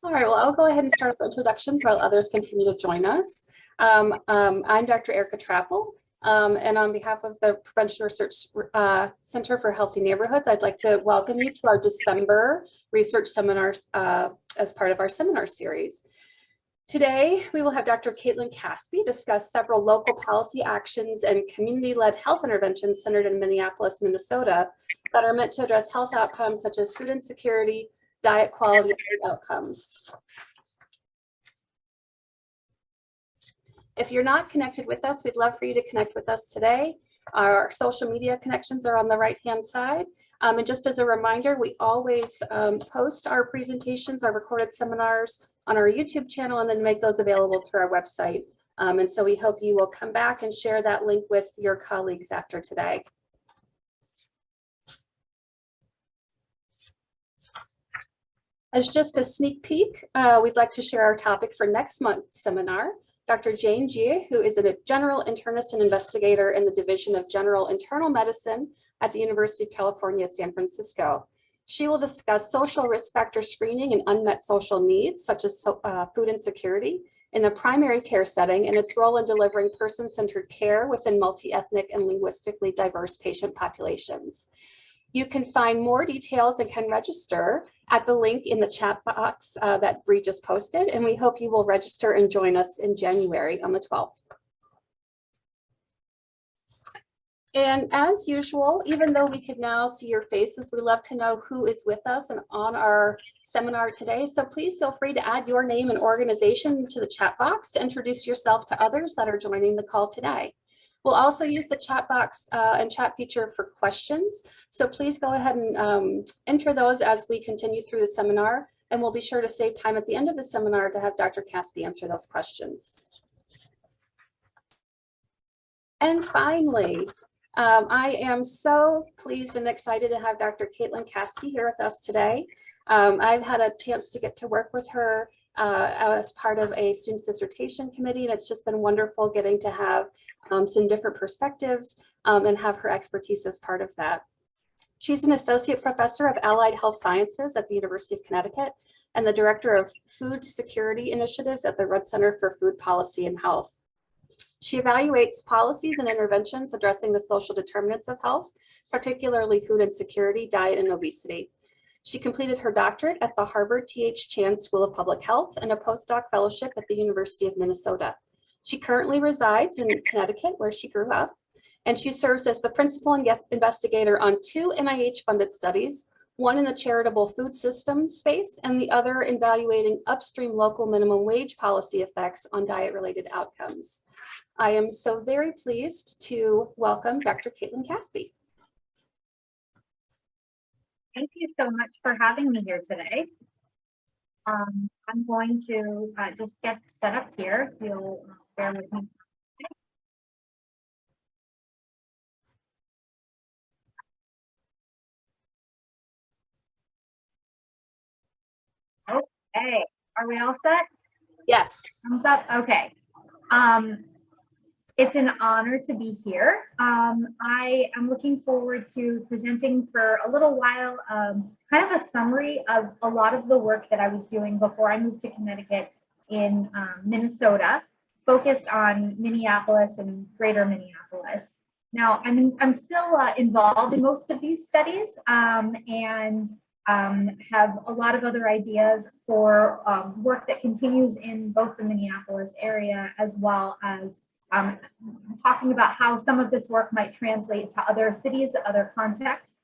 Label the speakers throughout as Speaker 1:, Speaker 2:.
Speaker 1: All right, well, I'll go ahead and start with introductions while others continue to join us. I'm Dr. Erica Trappel, and on behalf of the Prevention Research Center for Healthy Neighborhoods, I'd like to welcome you to our December research seminars as part of our seminar series. Today, we will have Dr. Caitlin Caspi discuss several local policy actions and community-led health interventions centered in Minneapolis, Minnesota, that are meant to address health outcomes such as food insecurity, diet quality, and outcomes. If you're not connected with us, we'd love for you to connect with us today. Our social media connections are on the right-hand side. And just as a reminder, we always post our presentations, our recorded seminars on our YouTube channel, and then make those available through our website. And so we hope you will come back and share that link with your colleagues after today. As just a sneak peek, we'd like to share our topic for next month's seminar. Dr. Jane Jie, who is a general internist and investigator in the Division of General Internal Medicine at the University of California at San Francisco. She will discuss social risk factor screening and unmet social needs, such as food insecurity, in the primary care setting and its role in delivering person-centered care within multi-ethnic and linguistically diverse patient populations. You can find more details and can register at the link in the chat box that Bree just posted, and we hope you will register and join us in January on the 12th. And as usual, even though we can now see your faces, we love to know who is with us and on our seminar today. So please feel free to add your name and organization to the chat box to introduce yourself to others that are joining the call today. We'll also use the chat box and chat feature for questions. So please go ahead and enter those as we continue through the seminar, and we'll be sure to save time at the end of the seminar to have Dr. Caspi answer those questions. And finally, I am so pleased and excited to have Dr. Caitlin Caspi here with us today. I've had a chance to get to work with her as part of a student's dissertation committee, and it's just been wonderful getting to have some different perspectives and have her expertise as part of that. She's an associate professor of allied health sciences at the University of Connecticut and the director of food security initiatives at the Rudd Center for Food Policy and Health. She evaluates policies and interventions addressing the social determinants of health, particularly food insecurity, diet, and obesity. She completed her doctorate at the Harvard T.H. Chan School of Public Health and a postdoc fellowship at the University of Minnesota. She currently resides in Connecticut, where she grew up, and she serves as the principal investigator on 2 NIH-funded studies, one in the charitable food system space and the other evaluating upstream local minimum wage policy effects on diet-related outcomes. I am so very pleased to welcome Dr. Caitlin Caspi.
Speaker 2: Thank you so much for having me here today. I'm going to just get set up here. If you'll bear with me. Okay, are we all set?
Speaker 1: Yes.
Speaker 2: Thumbs up. Okay. It's an honor to be here. I am looking forward to presenting for a little while, kind of a summary of a lot of the work that I was doing before I moved to Connecticut in Minnesota, focused on Minneapolis and greater Minneapolis. Now, I'm still involved in most of these studies and have a lot of other ideas for work that continues in both the Minneapolis area as well as talking about how some of this work might translate to other cities, other contexts.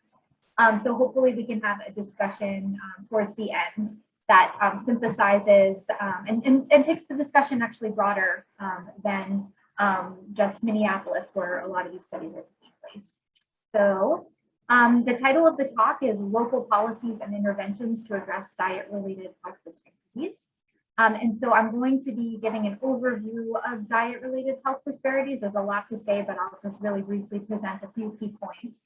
Speaker 2: So hopefully we can have a discussion towards the end that synthesizes and takes the discussion actually broader than just Minneapolis, where a lot of these studies are taking place. So the title of the talk is Local Policies and Interventions to Address Diet-Related Health Disparities. And so I'm going to be giving an overview of diet-related health disparities. There's a lot to say, but I'll just really briefly present a few key points.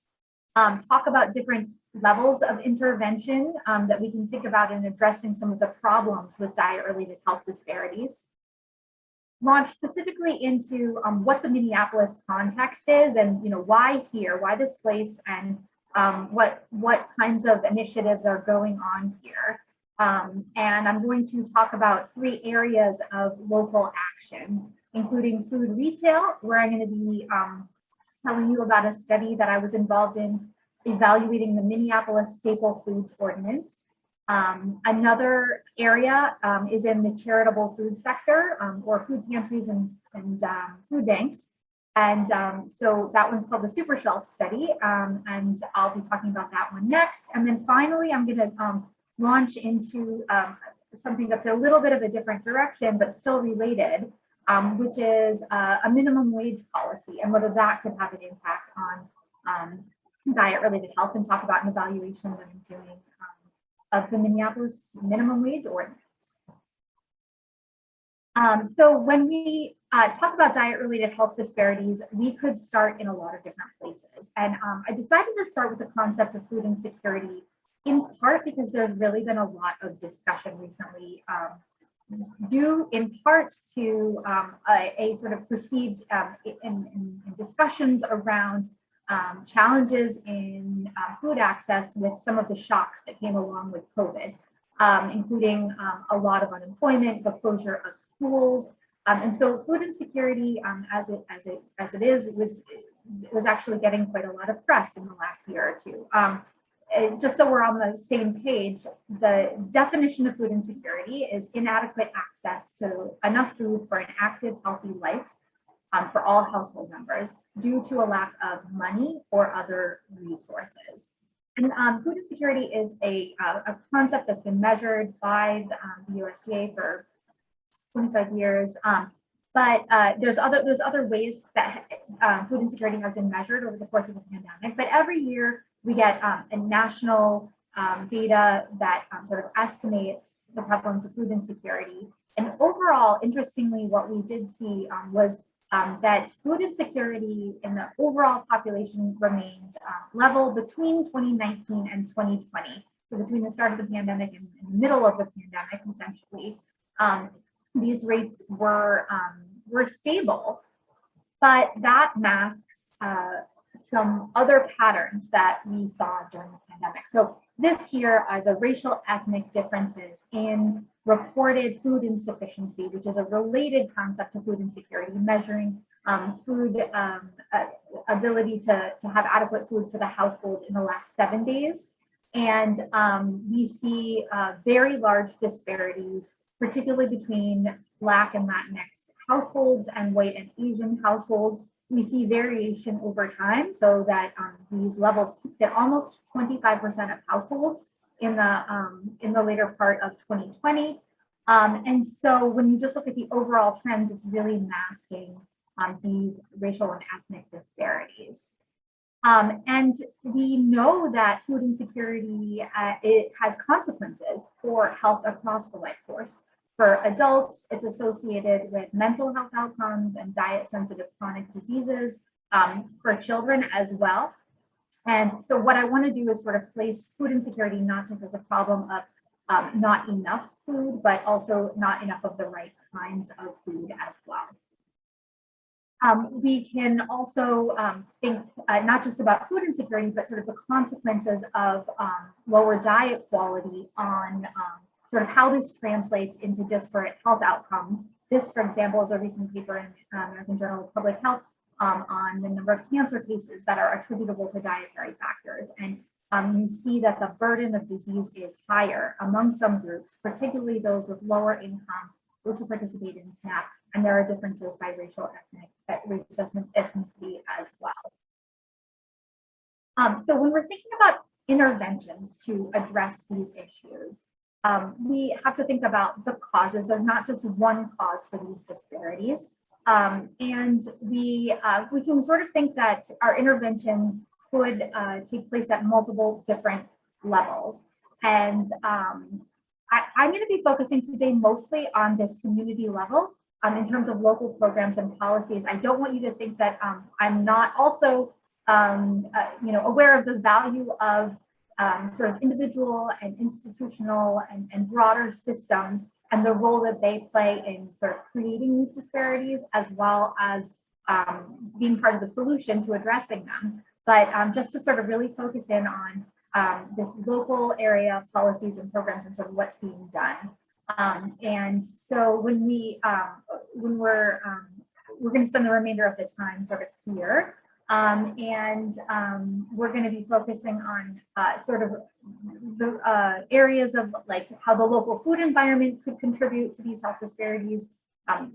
Speaker 2: Talk about different levels of intervention that we can think about in addressing some of the problems with diet-related health disparities. Launch specifically into what the Minneapolis context is and why here, why this place, and what kinds of initiatives are going on here. And I'm going to talk about 3 areas of local action, including food retail, where I'm going to be telling you about a study that I was involved in evaluating the Minneapolis Staple Foods Ordinance. Another area is in the charitable food sector, or food pantries and food banks. And so that one's called the SuperShelf study, and I'll be talking about that one next. And then finally, I'm going to launch into something that's a little bit of a different direction, but still related, which is a minimum wage policy and whether that could have an impact on diet-related health, and talk about an evaluation that I'm doing of the Minneapolis Minimum Wage Ordinance. So when we talk about diet-related health disparities, we could start in a lot of different places. And I decided to start with the concept of food insecurity, in part because there's really been a lot of discussion recently, due in part to a sort of perceived in discussions around challenges in food access with some of the shocks that came along with COVID, including a lot of unemployment, the closure of schools, and so food insecurity, as it is, was actually getting quite a lot of press in the last year or two. Just so we're on the same page, the definition of food insecurity is inadequate access to enough food for an active, healthy life for all household members due to a lack of money or other resources. And food insecurity is a concept that's been measured by the USDA for 25 years. But there's other ways that food insecurity has been measured over the course of the pandemic. But every year we get a national data that sort of estimates the prevalence of food insecurity. And overall, interestingly, what we did see was that food insecurity in the overall population remained level between 2019 and 2020. So between the start of the pandemic and the middle of the pandemic, essentially, these rates were stable, but that masks some other patterns that we saw during the pandemic. So this here are the racial ethnic differences in reported food insufficiency, which is a related concept to food insecurity, measuring food ability to have adequate food for the household in the last 7 days. And we see very large disparities, particularly between Black and Latinx households and white and Asian households. We see variation over time, so that these levels peaked at almost 25% of households in the later part of 2020. And so when you just look at the overall trends, it's really masking these racial and ethnic disparities. And we know that food insecurity, it has consequences for health across the life course. For adults, it's associated with mental health outcomes and diet-sensitive chronic diseases, for children as well. And so what I want to do is sort of place food insecurity not just as a problem of not enough food, but also not enough of the right kinds of food as well. We can also think not just about food insecurity, but sort of the consequences of lower diet quality on sort of how this translates into disparate health outcomes. This, for example, is a recent paper in American Journal of Public Health on the number of cancer cases that are attributable to dietary factors. And you see that the burden of disease is higher among some groups, particularly those with lower income, those who participate in SNAP, and there are differences by racial ethnicity as well. So when we're thinking about interventions to address these issues, we have to think about the causes. There's not just one cause for these disparities. And we can sort of think that our interventions could take place at multiple different levels. And I'm going to be focusing today mostly on this community level in terms of local programs and policies. I don't want you to think that I'm not also aware of the value of sort of individual and institutional and broader systems and the role that they play in sort of creating these disparities, as well as being part of the solution to addressing them. But just to sort of really focus in on this local area policies and programs and sort of what's being done. And so when we're going to spend the remainder of the time sort of here, we're going to be focusing on sort of the areas of like how the local food environment could contribute to these health disparities,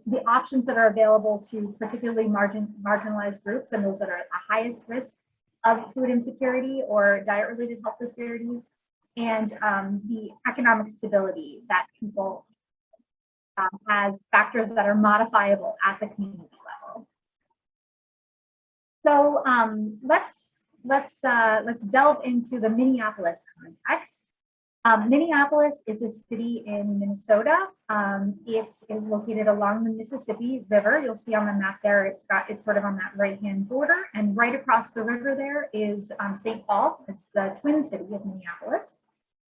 Speaker 2: the options that are available to particularly marginalized groups and those that are at the highest risk of food insecurity or diet-related health disparities, and the economic stability that people as factors that are modifiable at the community level. So let's delve into the Minneapolis context. Minneapolis is a city in Minnesota. It is located along the Mississippi River. You'll see on the map there, it's sort of on that right-hand border, and right across the river there is St. Paul. It's the twin city of Minneapolis.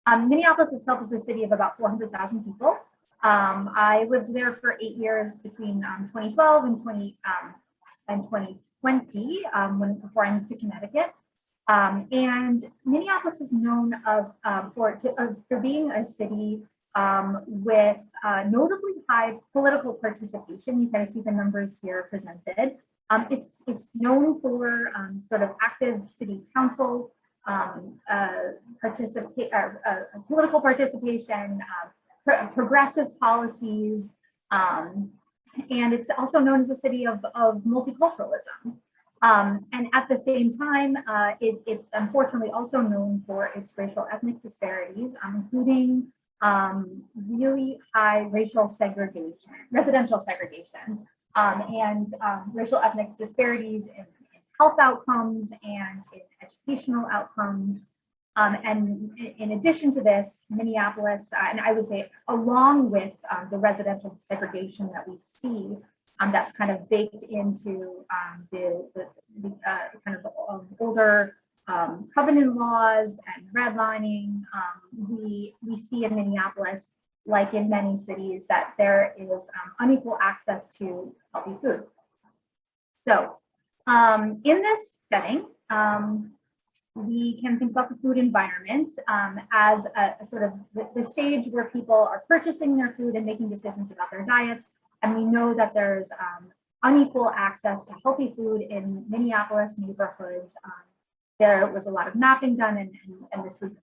Speaker 2: Minneapolis itself is a city of about 400,000 people. I lived there for 8 years between 2012 and 2020 before I moved to Connecticut. And Minneapolis is known for being a city with notably high political participation. You kind of see the numbers here presented. It's known for sort of active city council political participation, progressive policies, and it's also known as a city of multiculturalism. And at the same time, it's unfortunately also known for its racial ethnic disparities, including really high racial segregation, residential segregation, and racial ethnic disparities in health outcomes and in educational outcomes. And in addition to this, Minneapolis, and I would say along with the residential segregation that we see, that's kind of baked into the kind of older covenant laws and redlining, we see in Minneapolis, like in many cities, that there is unequal access to healthy food. So in this setting, we can think about the food environment as a sort of the stage where people are purchasing their food and making decisions about their diets. And we know that there's unequal access to healthy food in Minneapolis neighborhoods. There was a lot of mapping done, and this was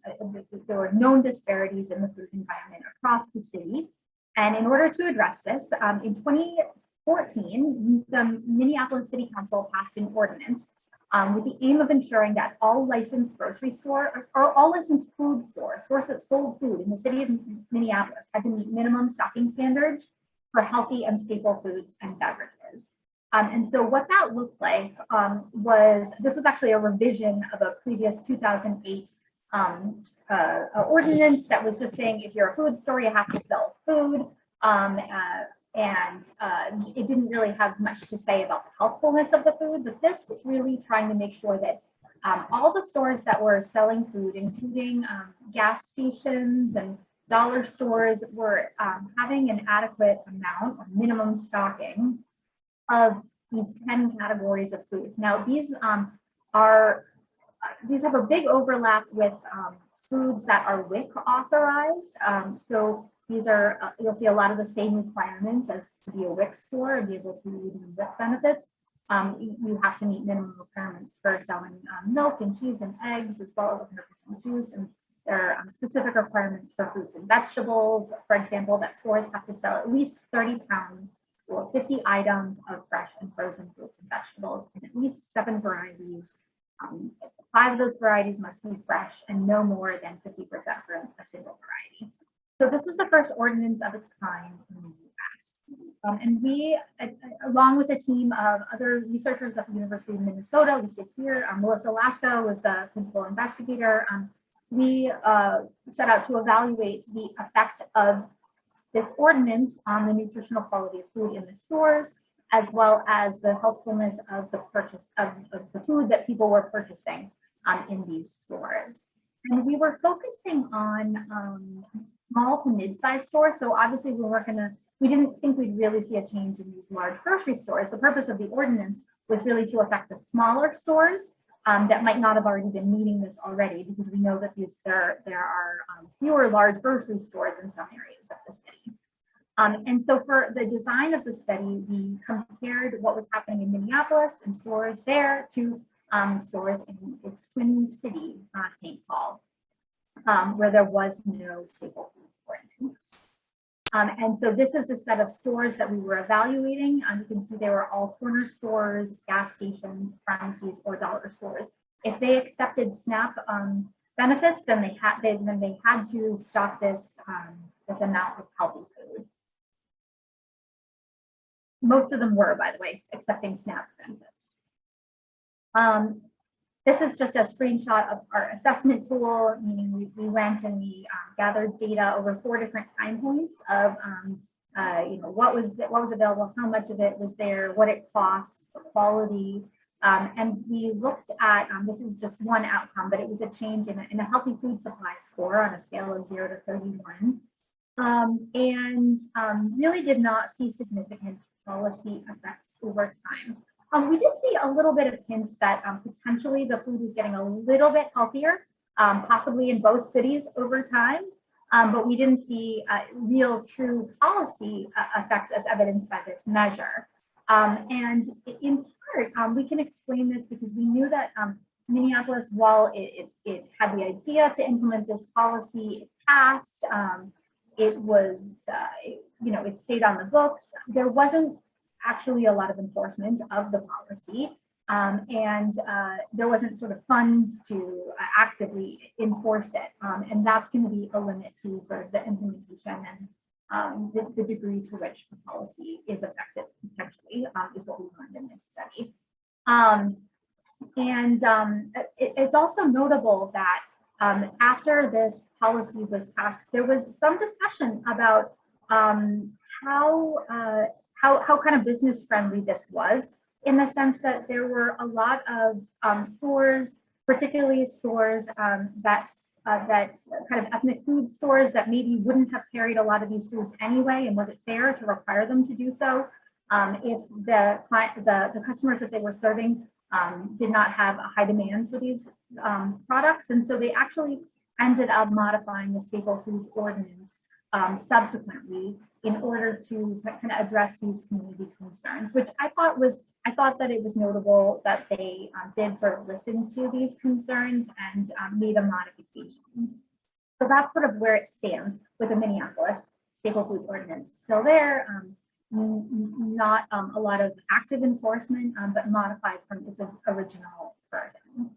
Speaker 2: there were known disparities in the food environment across the city. And in order to address this, in 2014, the Minneapolis City Council passed an ordinance with the aim of ensuring that all licensed grocery stores or all licensed food stores that sold food in the city of Minneapolis had to meet minimum stocking standards for healthy and staple foods and beverages. And so what that looked like this was actually a revision of a previous 2008 ordinance that was just saying if you're a food store, you have to sell food. It didn't really have much to say about the healthfulness of the food, but this was really trying to make sure that all the stores that were selling food, including gas stations and dollar stores, were having an adequate amount or minimum stocking of these 10 categories of food. Now, these have a big overlap with foods that are WIC authorized. So these are, you'll see a lot of the same requirements as to be a WIC store and be able to use WIC benefits. You have to meet minimum requirements for selling milk and cheese and eggs, as well as 100% juice. And there are specific requirements for fruits and vegetables. For example, that stores have to sell at least 30 pounds or 50 items of fresh and frozen fruits and vegetables in at least 7 varieties. 5 of those varieties must be fresh and no more than 50% for a single variety. So this was the first ordinance of its kind in the US. And we, along with a team of other researchers at the University of Minnesota, we sit here, Melissa Laska was the principal investigator. We set out to evaluate the effect of this ordinance on the nutritional quality of food in the stores, as well as the healthfulness of the purchase of the food that people were purchasing in these stores. And we were focusing on small to mid-sized stores. So obviously we didn't think we'd really see a change in these large grocery stores. The purpose of the ordinance was really to affect the smaller stores that might not have already been meeting this already, because we know that there are fewer large grocery stores in some areas of the city. And so for the design of the study, we compared what was happening in Minneapolis and stores there to stores in its twin city, St. Paul, where there was no Staple Foods Ordinance. And so this is the set of stores that we were evaluating. You can see they were all corner stores, gas stations, pharmacies, or dollar stores. If they accepted SNAP benefits, then they had to stock this amount of healthy food. Most of them were, by the way, accepting SNAP benefits. This is just a screenshot of our assessment tool, meaning we went and we gathered data over 4 different time points of what was available, how much of it was there, what it cost, the quality, and we looked at this is just one outcome, but it was a change in a healthy food supply score on a scale of 0 to 31, and really did not see significant policy effects over time. We did see a little bit of hints that potentially the food was getting a little bit healthier, possibly in both cities over time, but we didn't see real true policy effects as evidenced by this measure. And in part, we can explain this because we knew that Minneapolis, while it had the idea to implement this policy, it passed, it was, it stayed on the books. There wasn't actually a lot of enforcement of the policy, and there wasn't sort of funds to actively enforce it, and that's going to be a limit to sort of the implementation and the degree to which the policy is effective potentially is what we learned in this study. It's also notable that after this policy was passed, there was some discussion about how kind of business friendly this was, in the sense that there were a lot of stores, particularly stores that kind of ethnic food stores that maybe wouldn't have carried a lot of these foods anyway, and was it fair to require them to do so if the customers that they were serving did not have a high demand for these products. And so they actually ended up modifying the Staple Foods Ordinance subsequently in order to kind of address these community concerns, which I thought that it was notable that they did sort of listen to these concerns and made a modification. So that's sort of where it stands with the Minneapolis Staple Foods Ordinance. Still there, not a lot of active enforcement, but modified from its original version.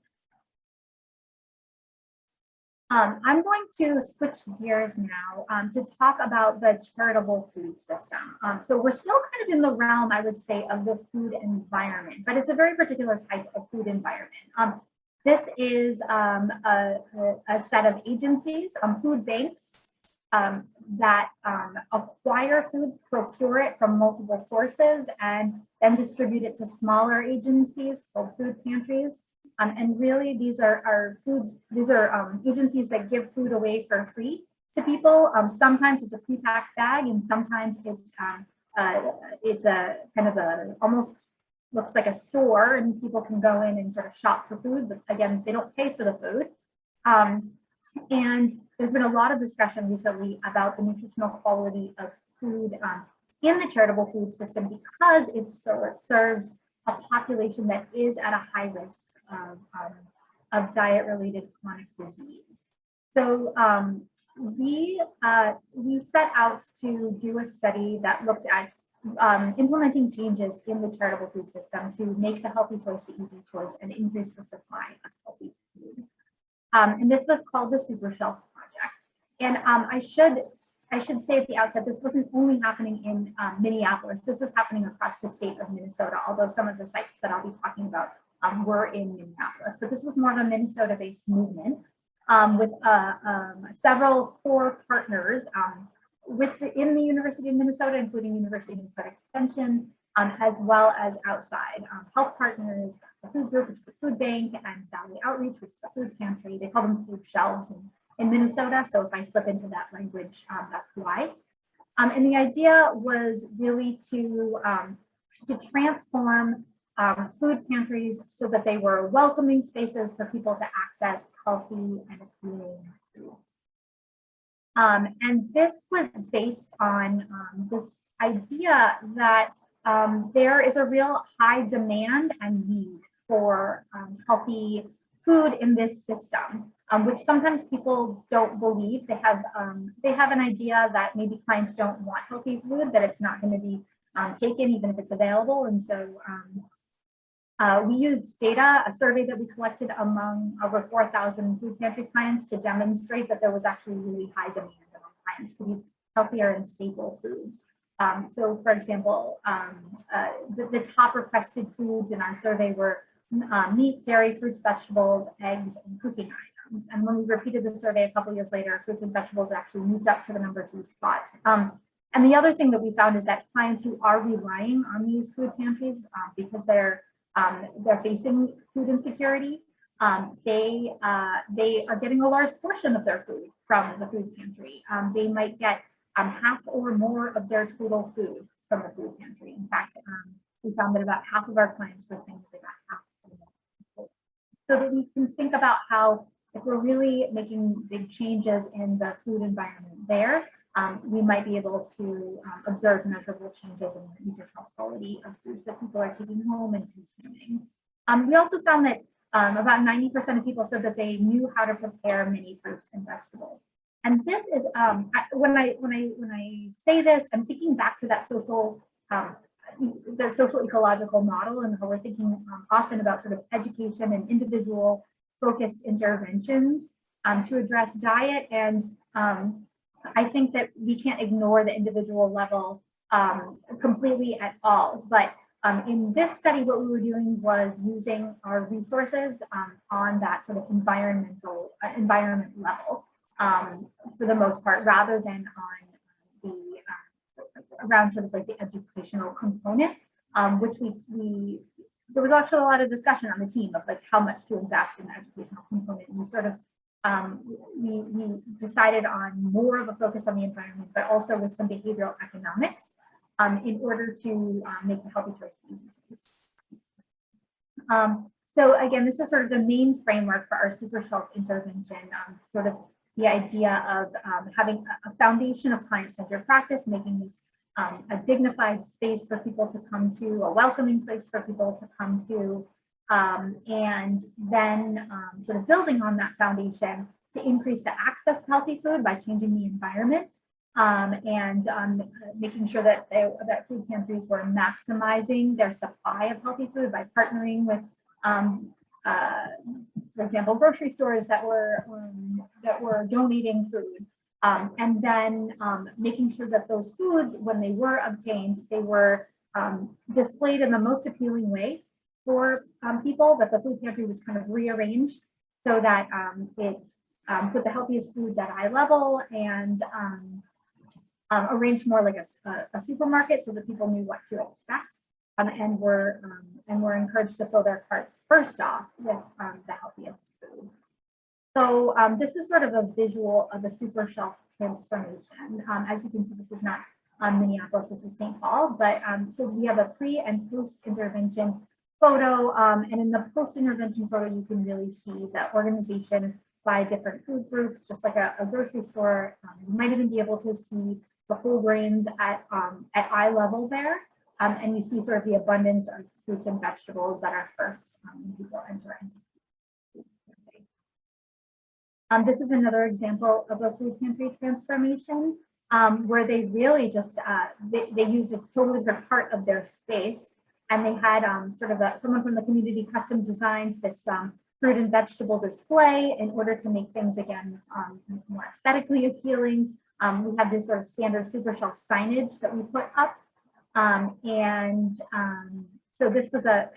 Speaker 2: I'm going to switch gears now to talk about the charitable food system. So we're still kind of in the realm, I would say, of the food environment, but it's a very particular type of food environment. This is a set of agencies, food banks, that acquire food, procure it from multiple sources, and then distribute it to smaller agencies called food pantries. And really, these are agencies that give food away for free to people. Sometimes it's a pre-packed bag, and sometimes it's a kind of almost looks like a store, and people can go in and sort of shop for food, but again, they don't pay for the food. And there's been a lot of discussion recently about the nutritional quality of food in the charitable food system, because it serves a population that is at a high risk of diet-related chronic disease. So we set out to do a study that looked at implementing changes in the charitable food system to make the healthy choice the easy choice and increase the supply of healthy food. And this was called the SuperShelf project. And I should say at the outset, this wasn't only happening in Minneapolis. This was happening across the state of Minnesota, although some of the sites that I'll be talking about were in Minneapolis. But this was more of a Minnesota-based movement with several core partners within the University of Minnesota, including University of Minnesota Extension, as well as outside health partners, the food group, which is the food bank, and Valley Outreach, which is the food pantry. They call them food shelves in Minnesota. So if I slip into that language, that's why. And the idea was really to transform food pantries so that they were welcoming spaces for people to access healthy and appealing foods. And this was based on this idea that there is a real high demand and need for healthy food in this system, which sometimes people don't believe. They have an idea that maybe clients don't want healthy food, that it's not going to be taken even if it's available. And so we used data, a survey that we collected among over 4,000 food pantry clients to demonstrate that there was actually really high demand among clients for these healthier and staple foods. So for example, the top requested foods in our survey were meat, dairy, fruits, vegetables, eggs, and cooking items. And when we repeated the survey a couple years later, fruits and vegetables actually moved up to the number 2 spot. And the other thing that we found is that clients who are relying on these food pantries because they're facing food insecurity, they are getting a large portion of their food from the food pantry. They might get half or more of their total food from the food pantry. In fact, we found that about half of our clients were saying that they got half of the food. So that we can think about how, if we're really making big changes in the food environment there, we might be able to observe measurable changes in the nutritional quality of foods that people are taking home and consuming. We also found that about 90% of people said that they knew how to prepare many fruits and vegetables. And this is when I say this, I'm thinking back to that social ecological model, and how we're thinking often about sort of education and individual focused interventions to address diet. And I think that we can't ignore the individual level completely at all. But in this study, what we were doing was using our resources on that sort of environment level for the most part, rather than on the around sort of like the educational component, which there was actually a lot of discussion on the team of like how much to invest in the educational component. And we sort of we decided on more of a focus on the environment, but also with some behavioral economics in order to make the healthy choice easy. So again, this is sort of the main framework for our SuperShelf intervention, sort of the idea of having a foundation of client-centered practice, making this a dignified space for people to come to, a welcoming place for people to come to, and then sort of building on that foundation to increase the access to healthy food by changing the environment, and making sure that that food pantries were maximizing their supply of healthy food by partnering with, for example, grocery stores that were donating food, and then making sure that those foods, when they were obtained, they were displayed in the most appealing way for people, that the food pantry was kind of rearranged so that it put the healthiest foods at eye level, and arranged more like a supermarket so that people knew what to expect, and were encouraged to fill their carts first off with the healthiest foods. So this is sort of a visual of the SuperShelf transformation. As you can see, this is not Minneapolis, this is St. Paul, but so we have a pre and post intervention photo, and in the post intervention photo, you can really see the organization by different food groups, just like a grocery store. You might even be able to see the whole grains at eye level there, and you see sort of the abundance of fruits and vegetables that are first when people enter into. This is another example of a food pantry transformation, where they really just they used a totally different part of their space, and they had sort of someone from the community custom designed this fruit and vegetable display in order to make things again more aesthetically appealing. We have this sort of standard SuperShelf signage that we put up, and so this was the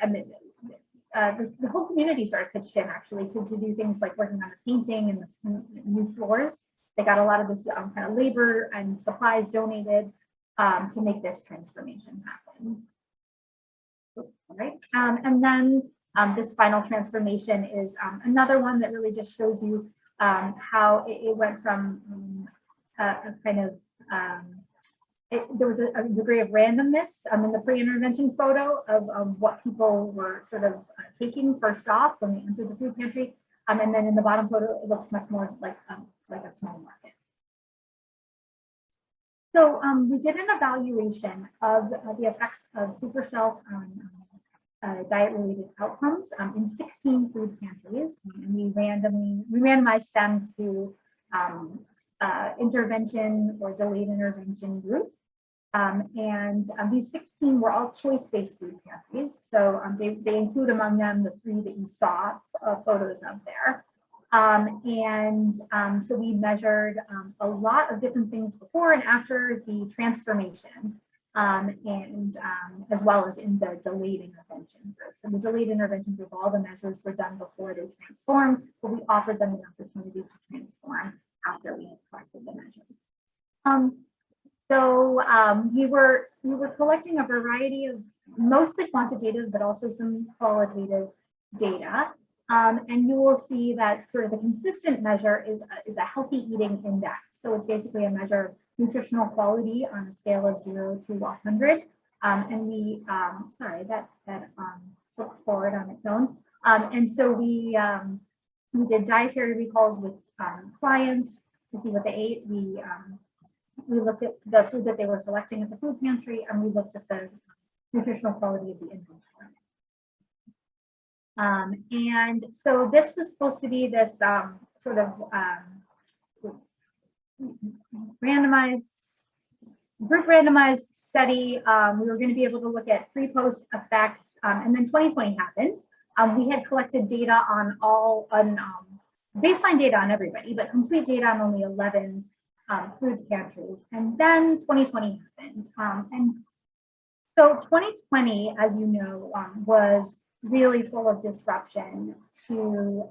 Speaker 2: whole community sort of pitched in actually to do things like working on the painting and the new floors. They got a lot of this kind of labor and supplies donated to make this transformation happen. All right, and then this final transformation is another one that really just shows you how it went from a kind of there was a degree of randomness in the pre-intervention photo of what people were sort of taking first off when they entered the food pantry. And then in the bottom photo, it looks much more like a small market. So we did an evaluation of the effects of SuperShelf on diet-related outcomes in 16 food pantries, and we randomized them to intervention or delayed intervention group. These 16 were all choice-based food pantries. So they include among them the 3 that you saw photos of there. So we measured a lot of different things before and after the transformation, as well as in the delayed intervention group. So the delayed intervention group, all the measures were done before they transformed, but we offered them an opportunity to transform after we had collected the measures. We were collecting a variety of mostly quantitative, but also some qualitative data. And you will see that sort of the consistent measure is a healthy eating index. So it's basically a measure of nutritional quality on a scale of 0 to 100. And we, sorry, that looked forward on its own. And so we did dietary recalls with clients to see what they ate. We looked at the food that they were selecting at the food pantry, and we looked at the nutritional quality of the inventory. And so this was supposed to be this sort of group randomized study. We were going to be able to look at pre-post effects, and then 2020 happened. We had collected data on baseline data on everybody, but complete data on only 11 food pantries. And then 2020 happened. And so 2020, as you know, was really full of disruption to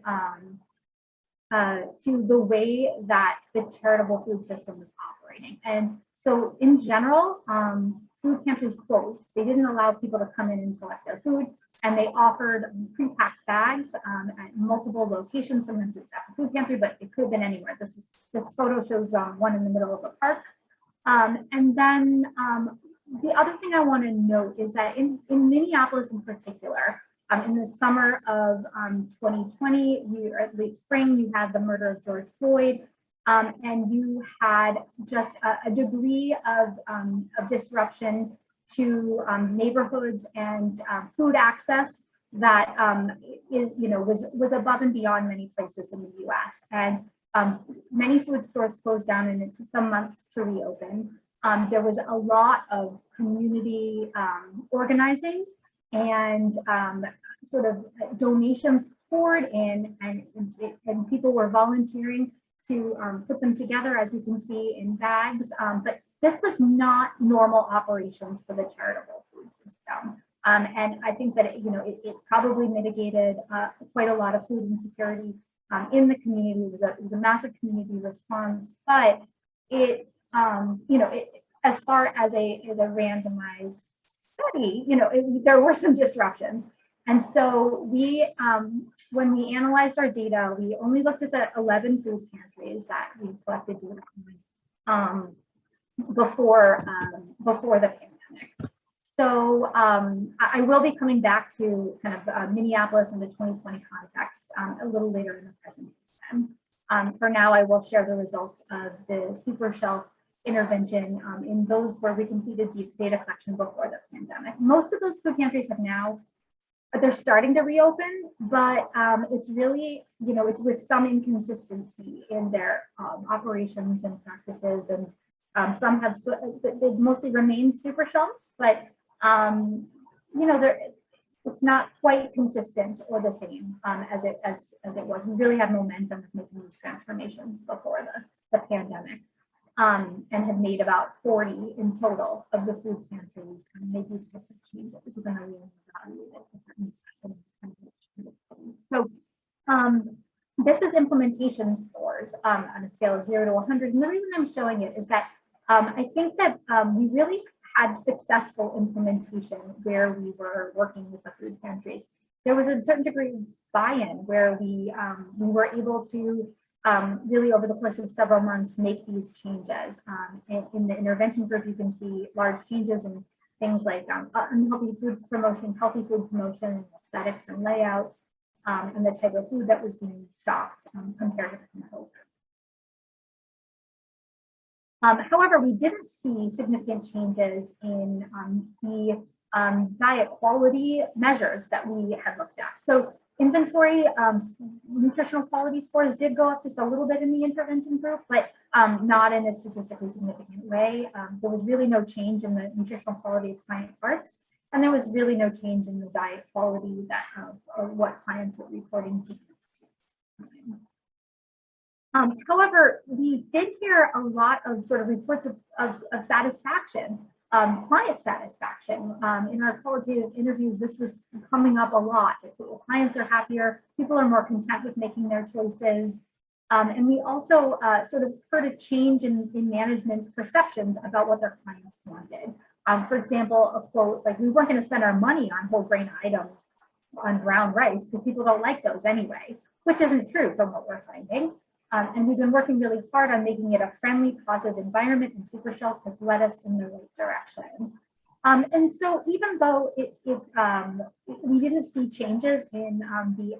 Speaker 2: the way that the charitable food system was operating. And so in general, food pantries closed. They didn't allow people to come in and select their food, and they offered pre-packed bags at multiple locations. Sometimes it's at the food pantry, but it could have been anywhere. This photo shows one in the middle of a park. And then the other thing I want to note is that in Minneapolis in particular, in the summer of 2020, or at late spring, you had the murder of George Floyd, and you had just a degree of disruption to neighborhoods and food access that was above and beyond many places in the U.S. And many food stores closed down, and it took some months to reopen. There was a lot of community organizing and sort of donations poured in, and people were volunteering to put them together, as you can see, in bags. But this was not normal operations for the charitable food system. And I think that it probably mitigated quite a lot of food insecurity in the community. It was a massive community response, but as far as a randomized study, there were some disruptions. And so when we analyzed our data, we only looked at the 11 food pantries that we collected data on before the pandemic. So I will be coming back to kind of Minneapolis and the 2020 context a little later in the presentation. For now, I will share the results of the SuperShelf intervention in those where we completed data collection before the pandemic. Most of those food pantries have now, they're starting to reopen, but it's really, it's with some inconsistency in their operations and practices, and some have, they've mostly remained super shelves, but it's not quite consistent or the same as it was. We really had momentum of making these transformations before the pandemic. And have made about 40 in total of the food pantries and made these types of changes when we evaluated a certain. So this is implementation scores on a scale of 0 to 100. And the reason I'm showing it is that I think that we really had successful implementation where we were working with the food pantries. There was a certain degree of buy-in where we were able to really over the course of several months make these changes. In the intervention group, you can see large changes in things like unhealthy food promotion, healthy food promotion, aesthetics and layouts, and the type of food that was being stocked compared to the control group. However, we didn't see significant changes in the diet quality measures that we had looked at. So inventory nutritional quality scores did go up just a little bit in the intervention group, but not in a statistically significant way. There was really no change in the nutritional quality of client parts, and there was really no change in the diet quality that of what clients were reporting to. However, we did hear a lot of sort of reports of satisfaction, client satisfaction. In our qualitative interviews, this was coming up a lot. Clients are happier, people are more content with making their choices. And we also sort of heard a change in management's perceptions about what their clients wanted. For example, a quote like, "We weren't going to spend our money on whole grain items on brown rice because people don't like those anyway," which isn't true from what we're finding. And we've been working really hard on making it a friendly, positive environment, and SuperShelf has led us in the right direction. And so even though we didn't see changes in the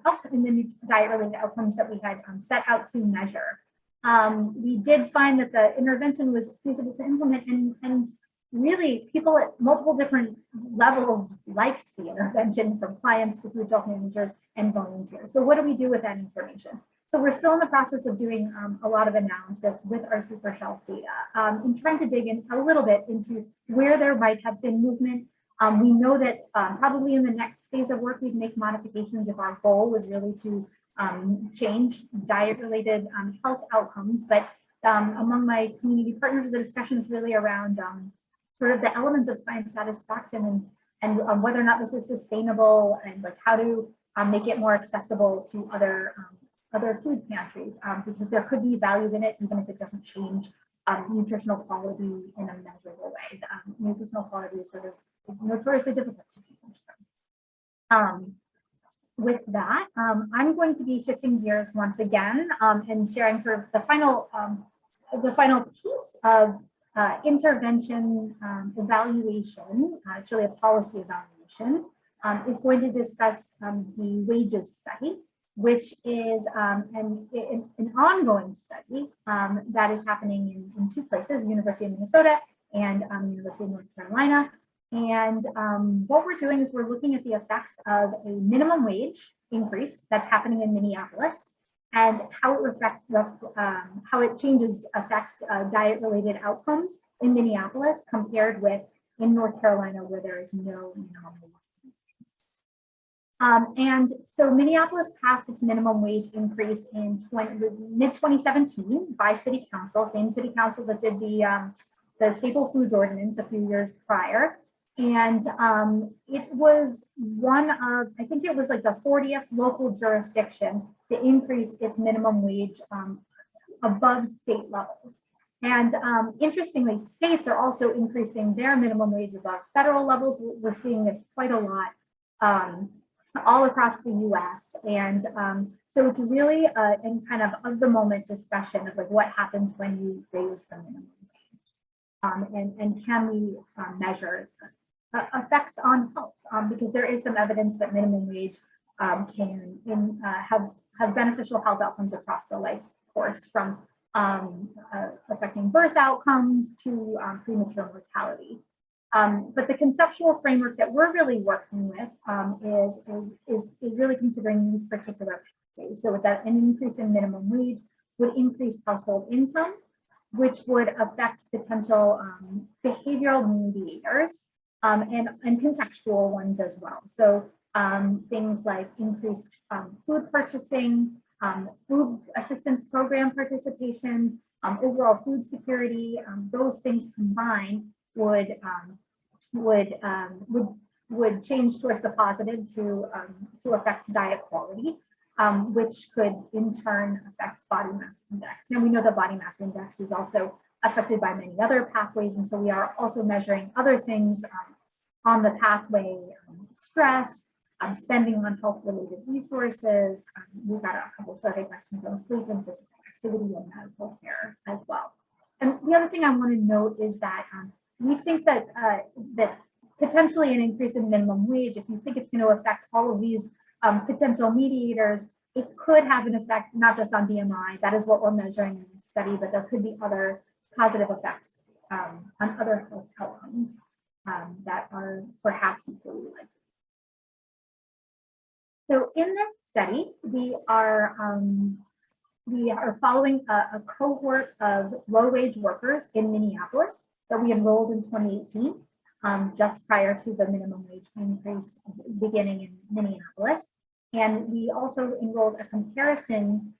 Speaker 2: diet-related outcomes that we had set out to measure, we did find that the intervention was feasible to implement, and really people at multiple different levels liked the intervention, from clients to food shelf managers and volunteers. So what do we do with that information? So we're still in the process of doing a lot of analysis with our SuperShelf data and trying to dig in a little bit into where there might have been movement. We know that probably in the next phase of work, we'd make modifications if our goal was really to change diet-related health outcomes. But among my community partners, the discussion is really around sort of the elements of client satisfaction and whether or not this is sustainable, and like how to make it more accessible to other food pantries, because there could be value in it, even if it doesn't change nutritional quality in a measurable way. Nutritional quality is sort of notoriously difficult to change. So, with that, I'm going to be shifting gears once again and sharing sort of the final piece of intervention evaluation. It's really a policy evaluation. Is going to discuss the wages study, which is an ongoing study that is happening in two places, University of Minnesota and University of North Carolina. And what we're doing is we're looking at the effects of a minimum wage increase that's happening in Minneapolis, and how it affects diet-related outcomes in Minneapolis compared with in North Carolina, where there is no minimum wage. And so Minneapolis passed its minimum wage increase in mid-2017 by City Council, same City Council that did the Staple Foods Ordinance a few years prior. And it was one of, I think it was like the 40th local jurisdiction to increase its minimum wage above state levels. And interestingly, states are also increasing their minimum wage above federal levels. We're seeing this quite a lot all across the US. And so it's really in kind of the moment discussion of like what happens when you raise the minimum wage, and can we measure effects on health, because there is some evidence that minimum wage can have beneficial health outcomes across the life course, from affecting birth outcomes to premature mortality. But the conceptual framework that we're really working with is really considering these particular pathways. So with that, an increase in minimum wage would increase household income, which would affect potential behavioral mediators and contextual ones as well. So things like increased food purchasing, food assistance program participation, overall food security, those things combined would change towards the positive to affect diet quality, which could in turn affect body mass index. Now we know the body mass index is also affected by many other pathways, and so we are also measuring other things on the pathway: stress, spending on health-related resources. We've got a couple survey questions on sleep and physical activity and medical care as well. And the other thing I want to note is that we think that that potentially an increase in minimum wage, if you think it's going to affect all of these potential mediators, it could have an effect not just on BMI. That is what we're measuring in this study, but there could be other positive effects on other health outcomes that are perhaps equally likely. So in this study, we are following a cohort of low-wage workers in Minneapolis that we enrolled in 2018, just prior to the minimum wage increase beginning in Minneapolis. And we also enrolled a comparison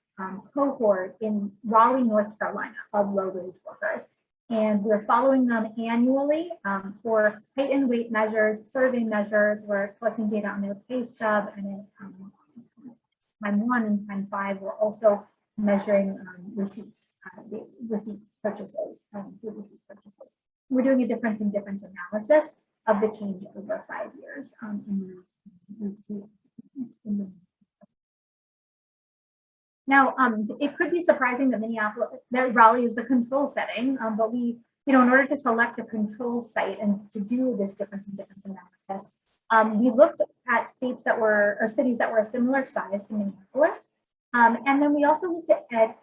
Speaker 2: cohort in Raleigh, North Carolina, of low-wage workers. And we're following them annually for height and weight measures, survey measures. We're collecting data on their pay stub, and in time 1 and time 5, we're also measuring receipts, receipt purchases. We're doing a difference in difference analysis of the change over 5 years in these two. Now, it could be surprising that Raleigh is the control setting, but we, in order to select a control site and to do this difference in difference analysis, we looked at states that were, or cities that were a similar size to Minneapolis. And then we also looked at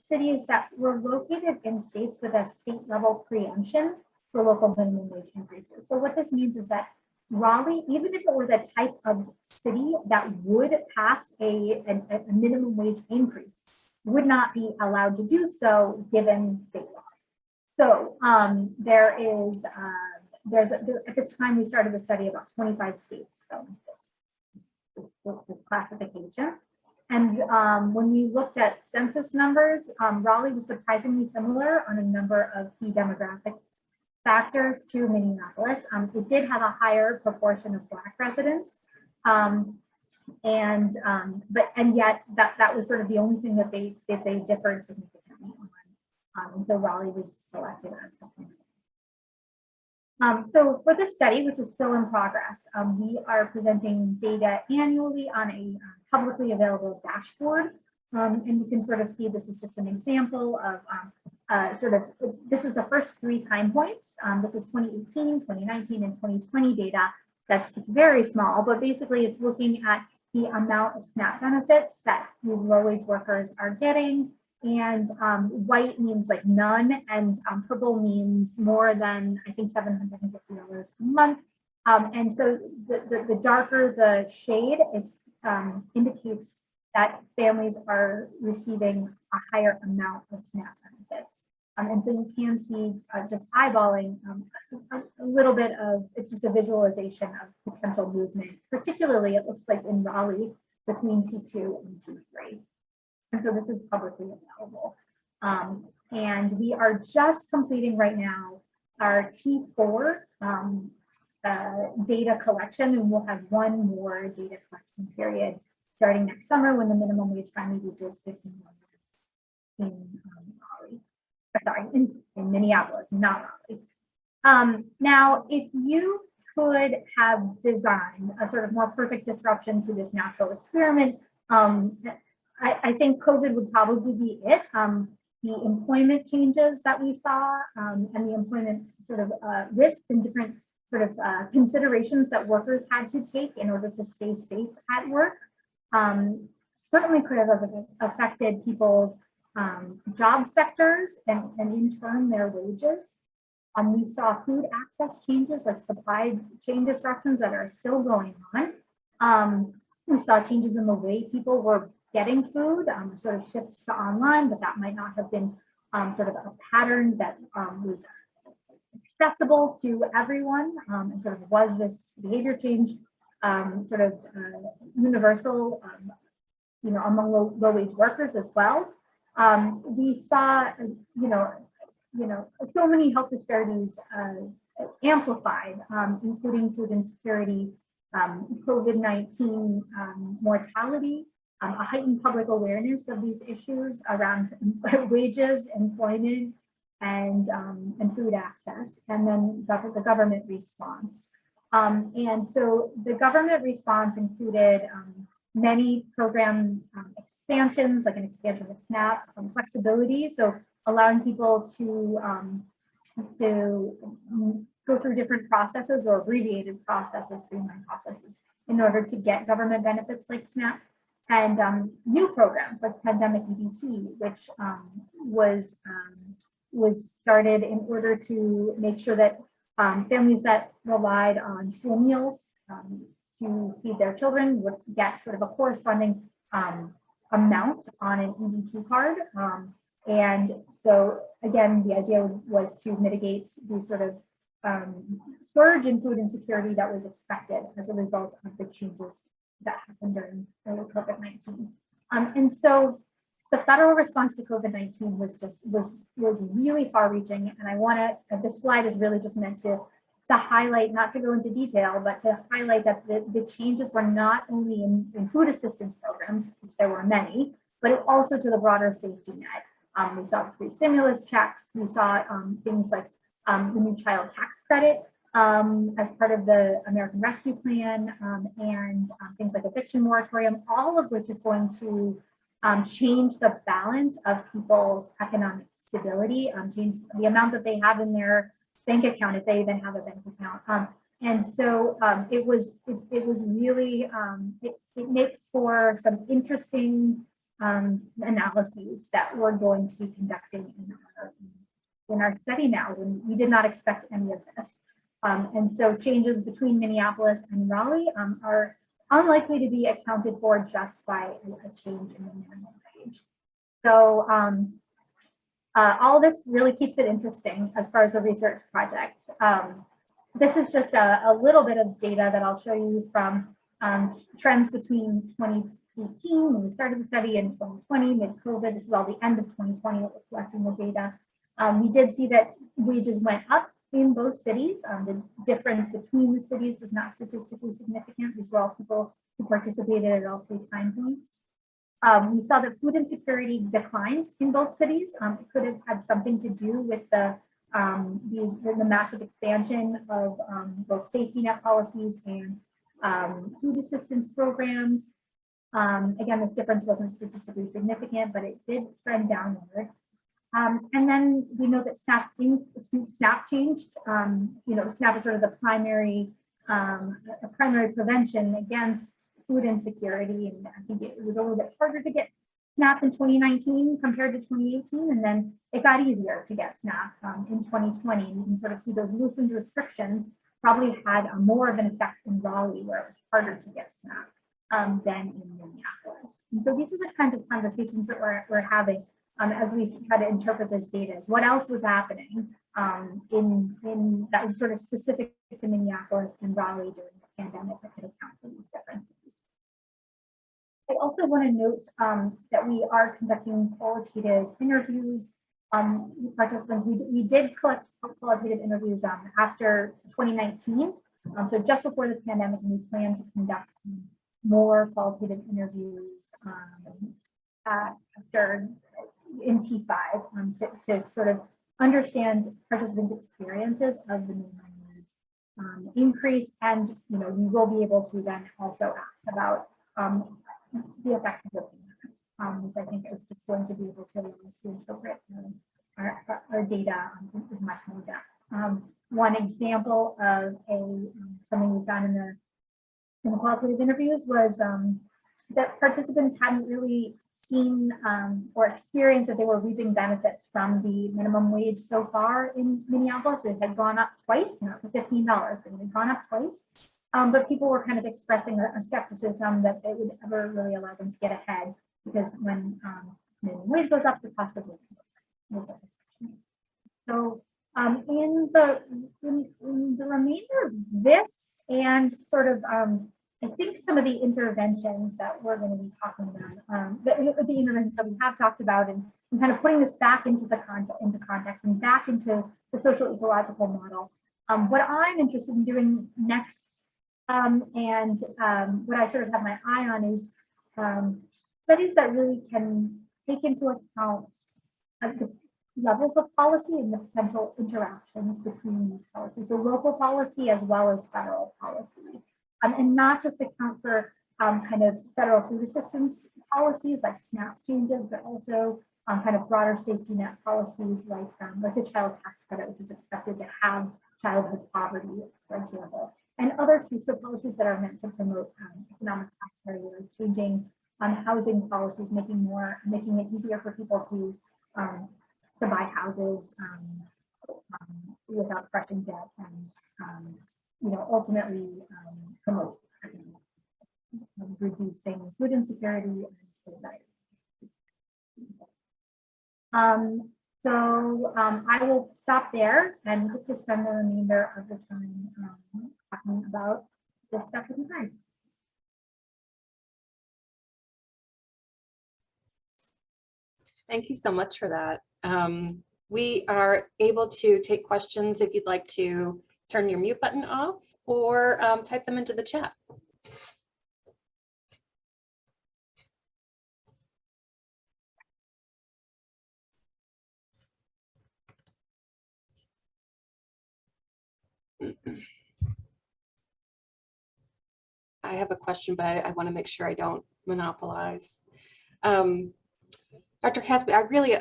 Speaker 2: cities that were located in states with a state level preemption for local minimum wage increases. So what this means is that Raleigh, even if it were the type of city that would pass a minimum wage increase, would not be allowed to do so given state laws. So at the time we started the study, about 25 states going through this classification. And when we looked at census numbers, Raleigh was surprisingly similar on a number of key demographic factors to Minneapolis. It did have a higher proportion of Black residents, and yet that was sort of the only thing that they differed significantly on. And so Raleigh was selected as something. So for this study, which is still in progress, we are presenting data annually on a publicly available dashboard. And you can sort of see this is just an example of this is the first 3 time points. This is 2018, 2019, and 2020 data. It's very small, but basically it's looking at the amount of SNAP benefits that these low-wage workers are getting. And white means like none, and purple means more than, I think, $750 a month. And so the darker the shade, it indicates that families are receiving a higher amount of SNAP benefits. And so you can see just eyeballing a little bit of, it's just a visualization of potential movement, particularly it looks like in Raleigh between T2 and T3. And so this is publicly available. And we are just completing right now our T4 data collection, and we'll have one more data collection period starting next summer when the minimum wage finally reaches $15 in Raleigh. Sorry, in Minneapolis, not Raleigh. Now, if you could have designed a sort of more perfect disruption to this natural experiment, I think COVID would probably be it. The employment changes that we saw and the employment sort of risks and different sort of considerations that workers had to take in order to stay safe at work certainly could have affected people's job sectors and in turn their wages. We saw food access changes like supply chain disruptions that are still going on. We saw changes in the way people were getting food, sort of shifts to online, but that might not have been sort of a pattern that was acceptable to everyone, and sort of was this behavior change sort of universal, among low-wage workers as well. We saw, so many health disparities amplified, including food insecurity, COVID-19 mortality, a heightened public awareness of these issues around wages, employment, and food access, and then the government response. And so the government response included many program expansions, like an expansion of SNAP, flexibility, so allowing people to go through different processes or abbreviated processes, streamlined processes, in order to get government benefits like SNAP, and new programs like Pandemic EBT, which was started in order to make sure that families that relied on school meals to feed their children would get sort of a corresponding amount on an EBT card. And so again, the idea was to mitigate the sort of surge in food insecurity that was expected as a result of the changes that happened during COVID-19. And so the federal response to COVID-19 was really far-reaching, and I want to. This slide is really just meant to highlight, not to go into detail, but to highlight that the changes were not only in food assistance programs, which there were many, but also to the broader safety net. We saw free stimulus checks. We saw things like the new child tax credit as part of the American Rescue Plan, and things like eviction moratorium, all of which is going to change the balance of people's economic stability, change the amount that they have in their bank account, if they even have a bank account. And so it was really, it makes for some interesting analyses that we're going to be conducting in our study now, when we did not expect any of this. And so changes between Minneapolis and Raleigh are unlikely to be accounted for just by a change in the minimum wage. So all this really keeps it interesting as far as a research project. This is just a little bit of data that I'll show you from trends between 2018, when we started the study, and 2020, mid-COVID. This is all the end of 2020, we're collecting the data. We did see that wages went up in both cities. The difference between the cities was not statistically significant. These were all people who participated at all 3 time points. We saw that food insecurity declined in both cities. It could have had something to do with the massive expansion of both safety net policies and food assistance programs. Again, this difference wasn't statistically significant, but it did trend downward. And then we know that SNAP changed. SNAP is sort of the primary prevention against food insecurity, and I think it was a little bit harder to get SNAP in 2019 compared to 2018, and then it got easier to get SNAP in 2020. And you can sort of see those loosened restrictions probably had more of an effect in Raleigh, where it was harder to get SNAP than in Minneapolis. And so these are the kinds of conversations that we're having as we try to interpret this data. What else was happening in that was sort of specific to Minneapolis and Raleigh during the pandemic that could account for these differences. I also want to note that we are conducting qualitative interviews with participants. We did collect qualitative interviews after 2019, so just before the pandemic, and we plan to conduct more qualitative interviews after in T5 to sort of understand participants' experiences of the minimum wage increase, and we will be able to then also ask about the effects of the which I think is just going to be able to allow us to interpret our data with much more depth. One example of something we've done in the qualitative interviews was that participants hadn't really seen or experienced that they were reaping benefits from the minimum wage so far in Minneapolis. It had gone up twice, not to $15, but it had gone up twice. But people were kind of expressing a skepticism that they would ever really allow them to get ahead, because when minimum wage goes up, the cost of living goes up. So in the remainder of this, and sort of I think some of the interventions that we're going to be talking about, the interventions that we have talked about, and kind of putting this back into context and back into the social ecological model. What I'm interested in doing next, and what I sort of have my eye on, is studies that really can take into account the levels of policy and the potential interactions between these policies, so local policy as well as federal policy. And not just account for kind of federal food assistance policies like SNAP changes, but also kind of broader safety net policies like the child tax credit, which is expected to have childhood poverty, for example, and other types of policies that are meant to promote economic prosperity, like changing housing policies, making it easier for people to buy houses without crushing debt, and ultimately promote reducing food insecurity and anxiety. I will stop there and hope to spend the remainder of the time talking about this stuff with you guys.
Speaker 1: Thank you so much for that. We are able to take questions if you'd like to turn your mute button off or type them into the chat. I have a question, but I want to make sure I don't monopolize. Dr. Caspi, I really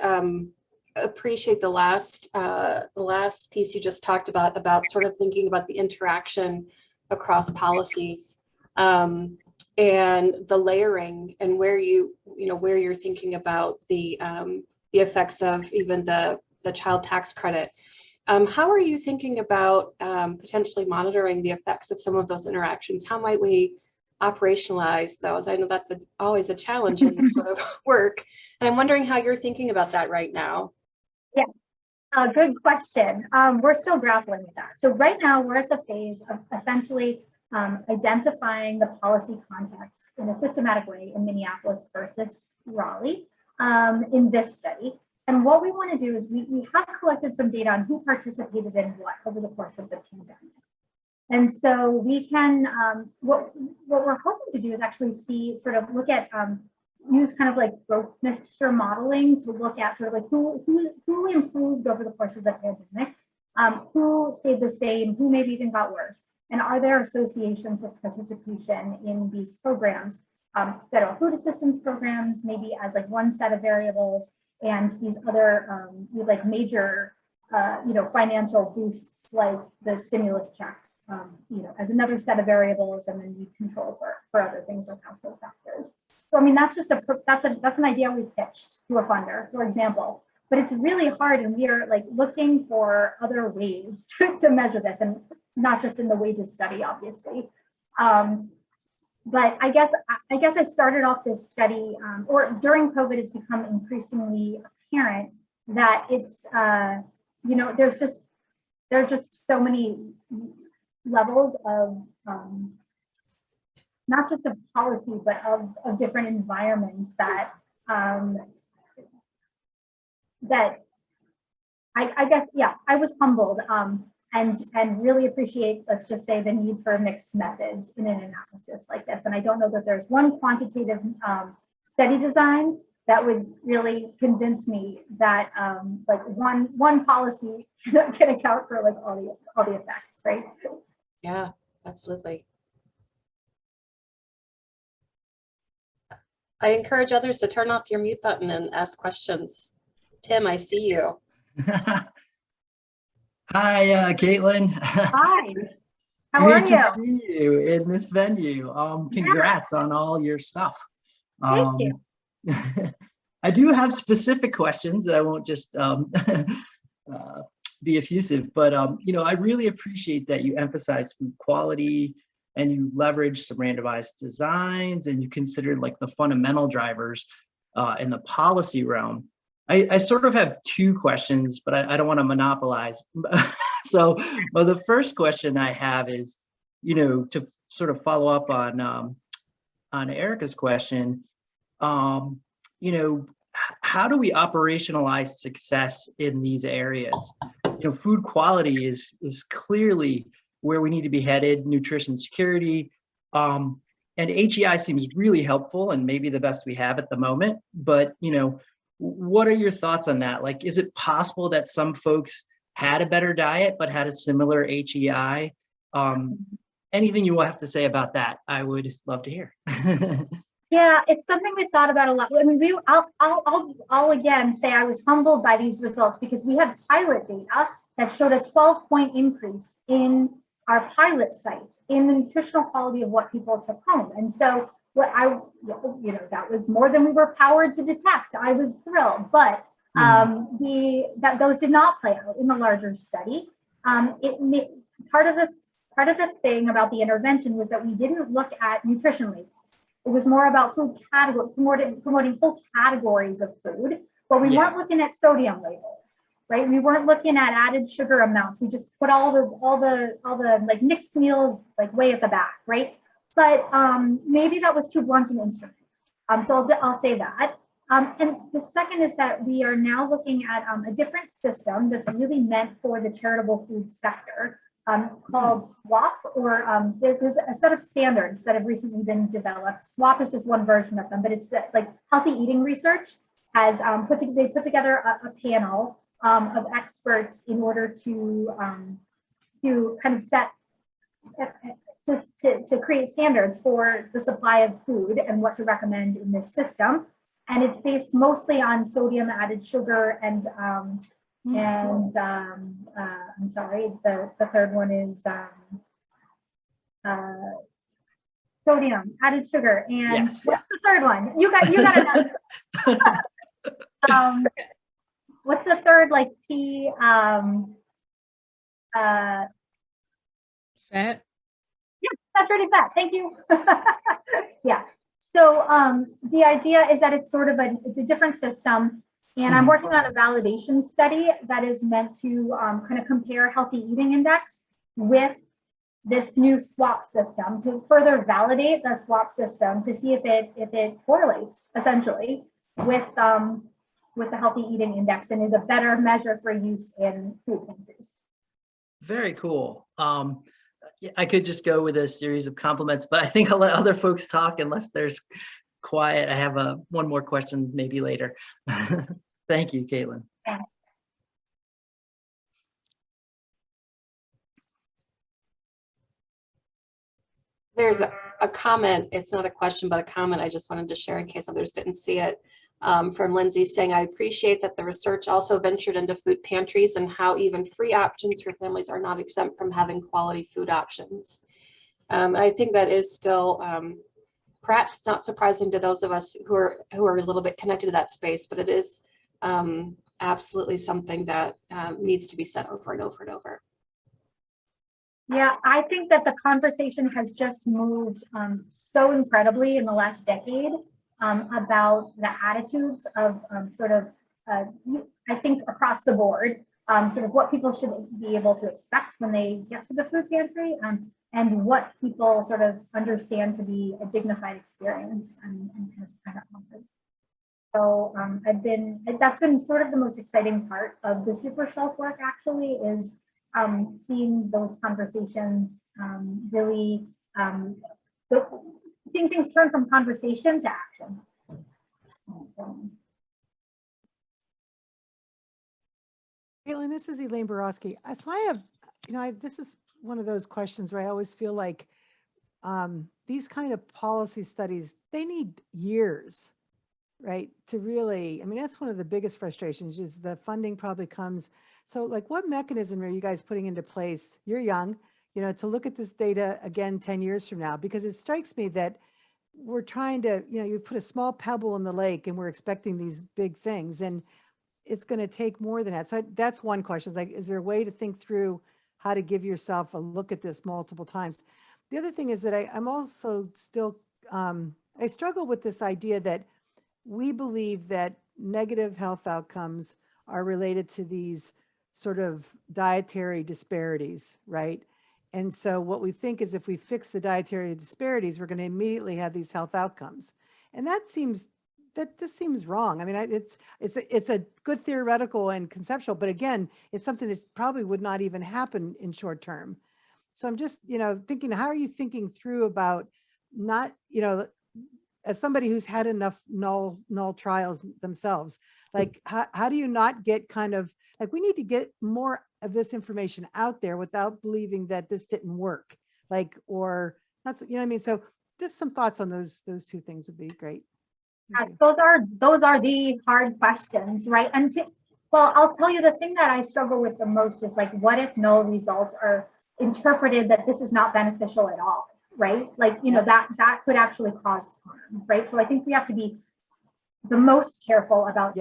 Speaker 1: appreciate the last piece you just talked about sort of thinking about the interaction across policies and the layering, and where you're thinking about the effects of even the child tax credit. How are you thinking about potentially monitoring the effects of some of those interactions? How might we operationalize those? I know that's always a challenge in this sort of work, and I'm wondering how you're thinking about that right now.
Speaker 2: Yeah, good question. We're still grappling with that. So right now we're at the phase of essentially identifying the policy context in a systematic way in Minneapolis versus Raleigh in this study. And what we want to do is we have collected some data on who participated in what over the course of the pandemic. And so we can, what we're hoping to do is actually look at, use kind of like growth mixture modeling to look at sort of like who improved over the course of the pandemic, who stayed the same, who maybe even got worse, and are there associations with participation in these programs, federal food assistance programs, maybe as like one set of variables, and these other like major, financial boosts like the stimulus checks, as another set of variables, and then need control for other things like household factors. So I mean, that's an idea we pitched to a funder, for example, but it's really hard, and we are like looking for other ways to measure this, and not just in the wages study, obviously. But I guess I started off this study, or during COVID, it's become increasingly apparent that it's, there are just so many levels of, not just of policy, but of different environments that, that I guess, yeah, I was humbled and really appreciate, let's just say, the need for mixed methods in an analysis like this. And I don't know that there's one quantitative study design that would really convince me that like one policy can account for like all the effects, right?
Speaker 1: Yeah, absolutely. I encourage others to turn off your mute button and ask questions. Tim, I see you.
Speaker 3: Hi, Caitlin.
Speaker 2: Hi. How are you?
Speaker 3: Great to see you in this venue. Congrats on all your stuff.
Speaker 2: Thank you.
Speaker 3: I do have specific questions that I won't just be effusive, but I really appreciate that you emphasize food quality and you leverage some randomized designs and you consider like the fundamental drivers in the policy realm. I sort of have two questions, but I don't want to monopolize. So the first question I have is, to sort of follow up on Erica's question, how do we operationalize success in these areas? Food quality is clearly where we need to be headed, nutrition security, and HEI seems really helpful and maybe the best we have at the moment, but what are your thoughts on that? Like, is it possible that some folks had a better diet but had a similar HEI? anything you will have to say about that, I would love to hear.
Speaker 2: Yeah, it's something we thought about a lot. I mean, I'll again say I was humbled by these results because we had pilot data that showed a 12-point increase in our pilot site in the nutritional quality of what people took home. And so that was more than we were powered to detect. I was thrilled, but those did not play out in the larger study. Part of the thing about the intervention was that we didn't look at nutrition labels. It was more about food category, promoting full categories of food, but we weren't looking at sodium labels, right? We weren't looking at added sugar amounts. We just put all the like mixed meals like way at the back, right? But maybe that was too blunt an instrument. So I'll say that. And the second is that we are now looking at a different system that's really meant for the charitable food sector. Called SWAP, or there's a set of standards that have recently been developed. SWAP is just one version of them, but it's like Healthy Eating Research has they put together a panel of experts in order to kind of set to create standards for the supply of food and what to recommend in this system. And it's based mostly on sodium, added sugar, and I'm sorry, the third one is sodium, added sugar, and what's the third one? You got it. What's the third, like P? Fat. Yeah, saturated fat. Thank you. Yeah. So the idea is that it's sort of it's a different system. And I'm working on a validation study that is meant to kind of compare Healthy Eating Index with this new SWAP system to further validate the SWAP system to see if it correlates essentially with the Healthy Eating Index and is a better measure for use in food pantries. Very
Speaker 3: cool. I could just go with a series of compliments, but I think I'll let other folks talk unless there's quiet. I have one more question maybe later. Thank you, Caitlin.
Speaker 1: There's a comment. It's not a question, but a comment I just wanted to share in case others didn't see it, from Lindsay saying, I appreciate that the research also ventured into food pantries and how even free options for families are not exempt from having quality food options. I think that is still, perhaps it's not surprising to those of us who are a little bit connected to that space, but it is absolutely something that needs to be said over and over and over.
Speaker 2: Yeah, I think that the conversation has just moved so incredibly in the last decade about the attitudes of I think across the board, sort of what people should be able to expect when they get to the food pantry, and what people sort of understand to be a dignified experience and kind of offered. So that's been sort of the most exciting part of the SuperShelf work actually, is seeing those conversations really, seeing things turn from conversation to action.
Speaker 4: Caitlin, this is Elaine Borowski. So I have, this is one of those questions where I always feel like these kind of policy studies, they need years, right? To really, that's one of the biggest frustrations is the funding probably comes. So like what mechanism are you guys putting into place? You're young, to look at this data again 10 years from now, because it strikes me that we're trying to, you put a small pebble in the lake and we're expecting these big things, and it's going to take more than that. So that's one question. It's like, is there a way to think through how to give yourself a look at this multiple times? The other thing is that I'm also still, I struggle with this idea that we believe that negative health outcomes are related to these sort of dietary disparities, right? And so what we think is if we fix the dietary disparities, we're going to immediately have these health outcomes. And this seems wrong. It's a good theoretical and conceptual, but again, it's something that probably would not even happen in short term. So I'm just, thinking, how are you thinking through about not, as somebody who's had enough null trials themselves, like how do you not get kind of like, we need to get more of this information out there without believing that this didn't work Like, or that's, you know what I mean? So just some thoughts on those two things would be great. Thank you.
Speaker 2: Those are the hard questions, right? Well, I'll tell you, the thing that I struggle with the most is like, what if no results are interpreted that this is not beneficial at all, right? Like, you know, that could actually cause harm, right? So I think we have to be the most careful about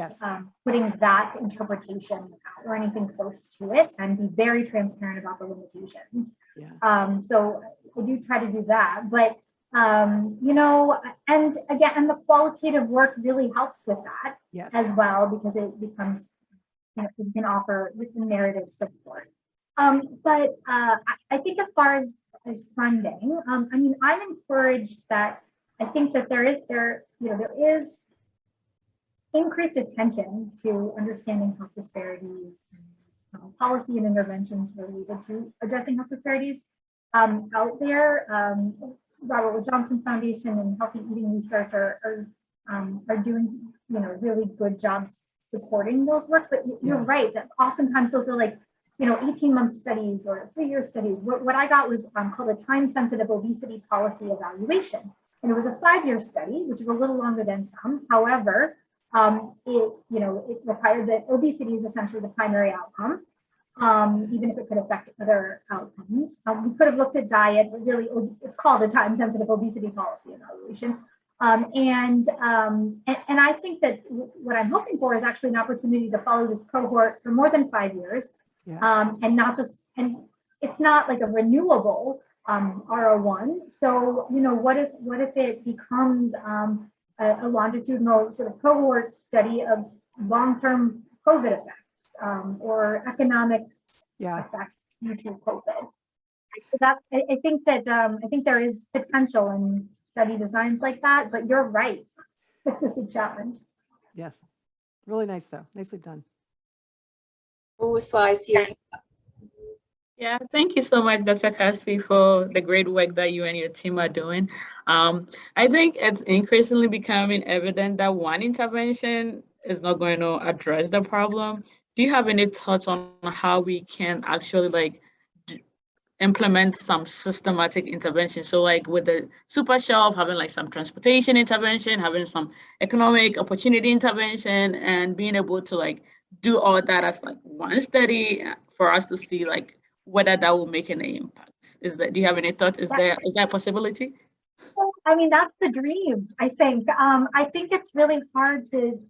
Speaker 2: putting that interpretation out or anything close to it, and be very transparent about the limitations. So I do try to do that, but you know, and again, and the qualitative work really helps with that as well, because it becomes, you know, you can offer with the narrative support. But I think as far as funding, I mean, I'm encouraged that I think that there is increased attention to understanding health disparities, and policy and interventions related to addressing health disparities out there. Robert Wood Johnson Foundation and Healthy Eating Research are doing, you know, really good jobs supporting those work. But you're right that oftentimes those are like, you know, 18-month studies or 3-year studies. What I got was called a time-sensitive obesity policy evaluation, and it was a 5-year study, which is a little longer than some. However, it required that obesity is essentially the primary outcome. Even if it could affect other outcomes. We could have looked at diet, but really it's called a time-sensitive obesity policy evaluation. And I think that what I'm hoping for is actually an opportunity to follow this cohort for more than 5 years, and not just, and it's not like a renewable R01. So, you know, what if it becomes a longitudinal sort of cohort study of long-term COVID effects? Or economic effects due to COVID. So I think there is potential in study designs like that, but you're right. This is a challenge.
Speaker 4: Yes. Really nice though. Nicely done.
Speaker 1: Oh, so I see.
Speaker 5: Yeah, thank you so much, Dr. Caspi, for the great work that you and your team are doing. I think it's increasingly becoming evident that one intervention is not going to address the problem. Do you have any thoughts on how we can actually implement some systematic intervention? So like with the SuperShelf, having like some transportation intervention, having some economic opportunity intervention, and being able to like do all that as like one study for us to see like whether that will make any impact. Do you have any thoughts? Is there a possibility?
Speaker 2: Well, I mean, that's the dream, I think. I think it's really hard to,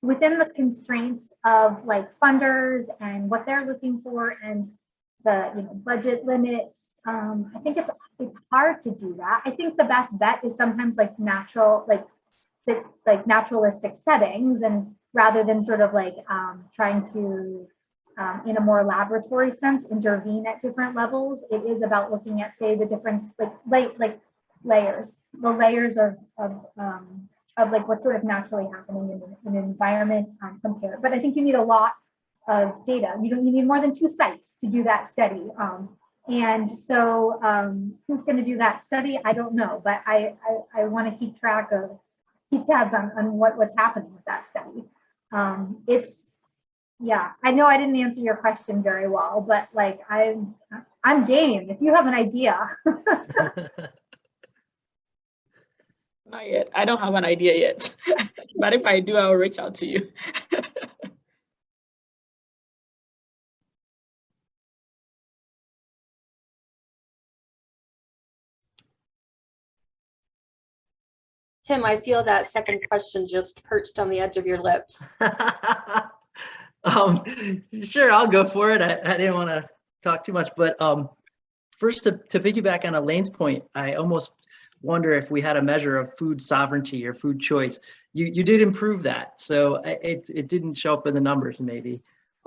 Speaker 2: within the constraints of like funders and what they're looking for and the budget limits, I think it's hard to do that. I think the best bet is sometimes like naturalistic settings, and rather than sort of like trying to in a more laboratory sense intervene at different levels, it is about looking at, say, the difference like layers, the layers of like what's sort of naturally happening in an environment compared. But I think you need a lot of data. You need more than 2 sites to do that study. And so who's going to do that study? I don't know, but I want to keep tabs on what's happening with that study. I know I didn't answer your question very well, but like I'm game if you have an idea.
Speaker 5: Not yet. I don't have an idea yet, but if I do, I'll reach out to you.
Speaker 1: Tim, I feel that second question just perched on the edge of your lips.
Speaker 3: Sure, I'll go for it. I didn't want to talk too much, but first to piggyback on Elaine's point, I almost wonder if we had a measure of food sovereignty or food choice. You did improve that, so it didn't show up in the numbers maybe.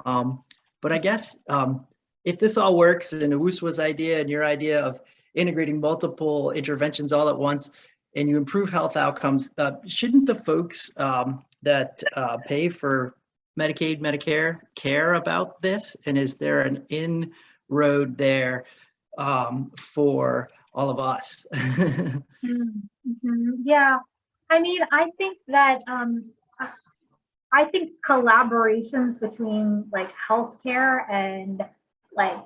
Speaker 3: But I guess if this all works and Owusu's idea and your idea of integrating multiple interventions all at once, and you improve health outcomes, shouldn't the folks that pay for Medicaid, Medicare care about this? And is there an inroad there for all of us?
Speaker 2: Yeah, I mean, I think that I think collaborations between like healthcare and like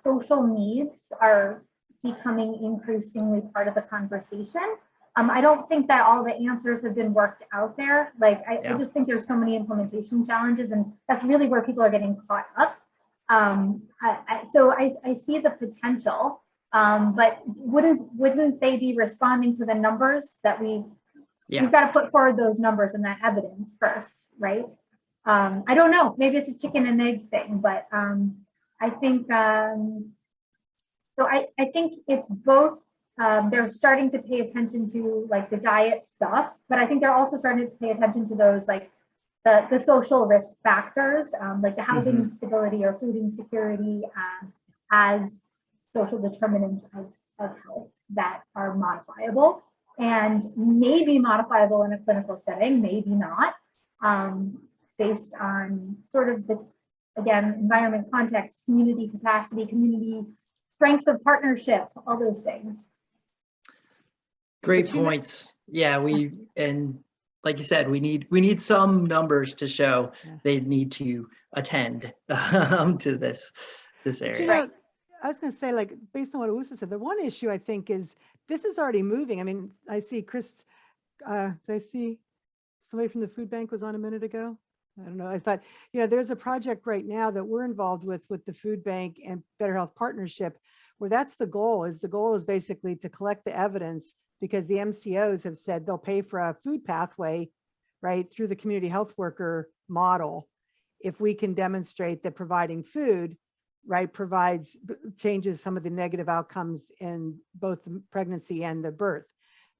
Speaker 2: social needs are becoming increasingly part of the conversation. I don't think that all the answers have been worked out there. Like, I just think there's so many implementation challenges, and that's really where people are getting caught up. So I see the potential, but wouldn't they be responding to the numbers that we've got to put forward those numbers and that evidence first, right? I don't know, maybe it's a chicken and egg thing, but I think, so I think it's both. They're starting to pay attention to like the diet stuff, but I think they're also starting to pay attention to those like the social risk factors, like the housing instability or food insecurity, as social determinants of health that are modifiable and maybe modifiable in a clinical setting, maybe not, based on sort of the, again, environment, context, community capacity, community strength of partnership, all those things.
Speaker 3: Great points. Yeah, and like you said, we need some numbers to show they need to attend to this area.
Speaker 4: You know, I was going to say, like, based on what Usa said, the one issue I think is this is already moving. I mean, I see Chris, did I see somebody from the food bank was on a minute ago? I don't know. I thought, you know, there's a project right now that we're involved with the food bank and Better Health Partnership, where that's the goal is basically to collect the evidence, because the MCOs have said they'll pay for a food pathway, right, through the community health worker model, if we can demonstrate that providing food, right, changes some of the negative outcomes in both the pregnancy and the birth.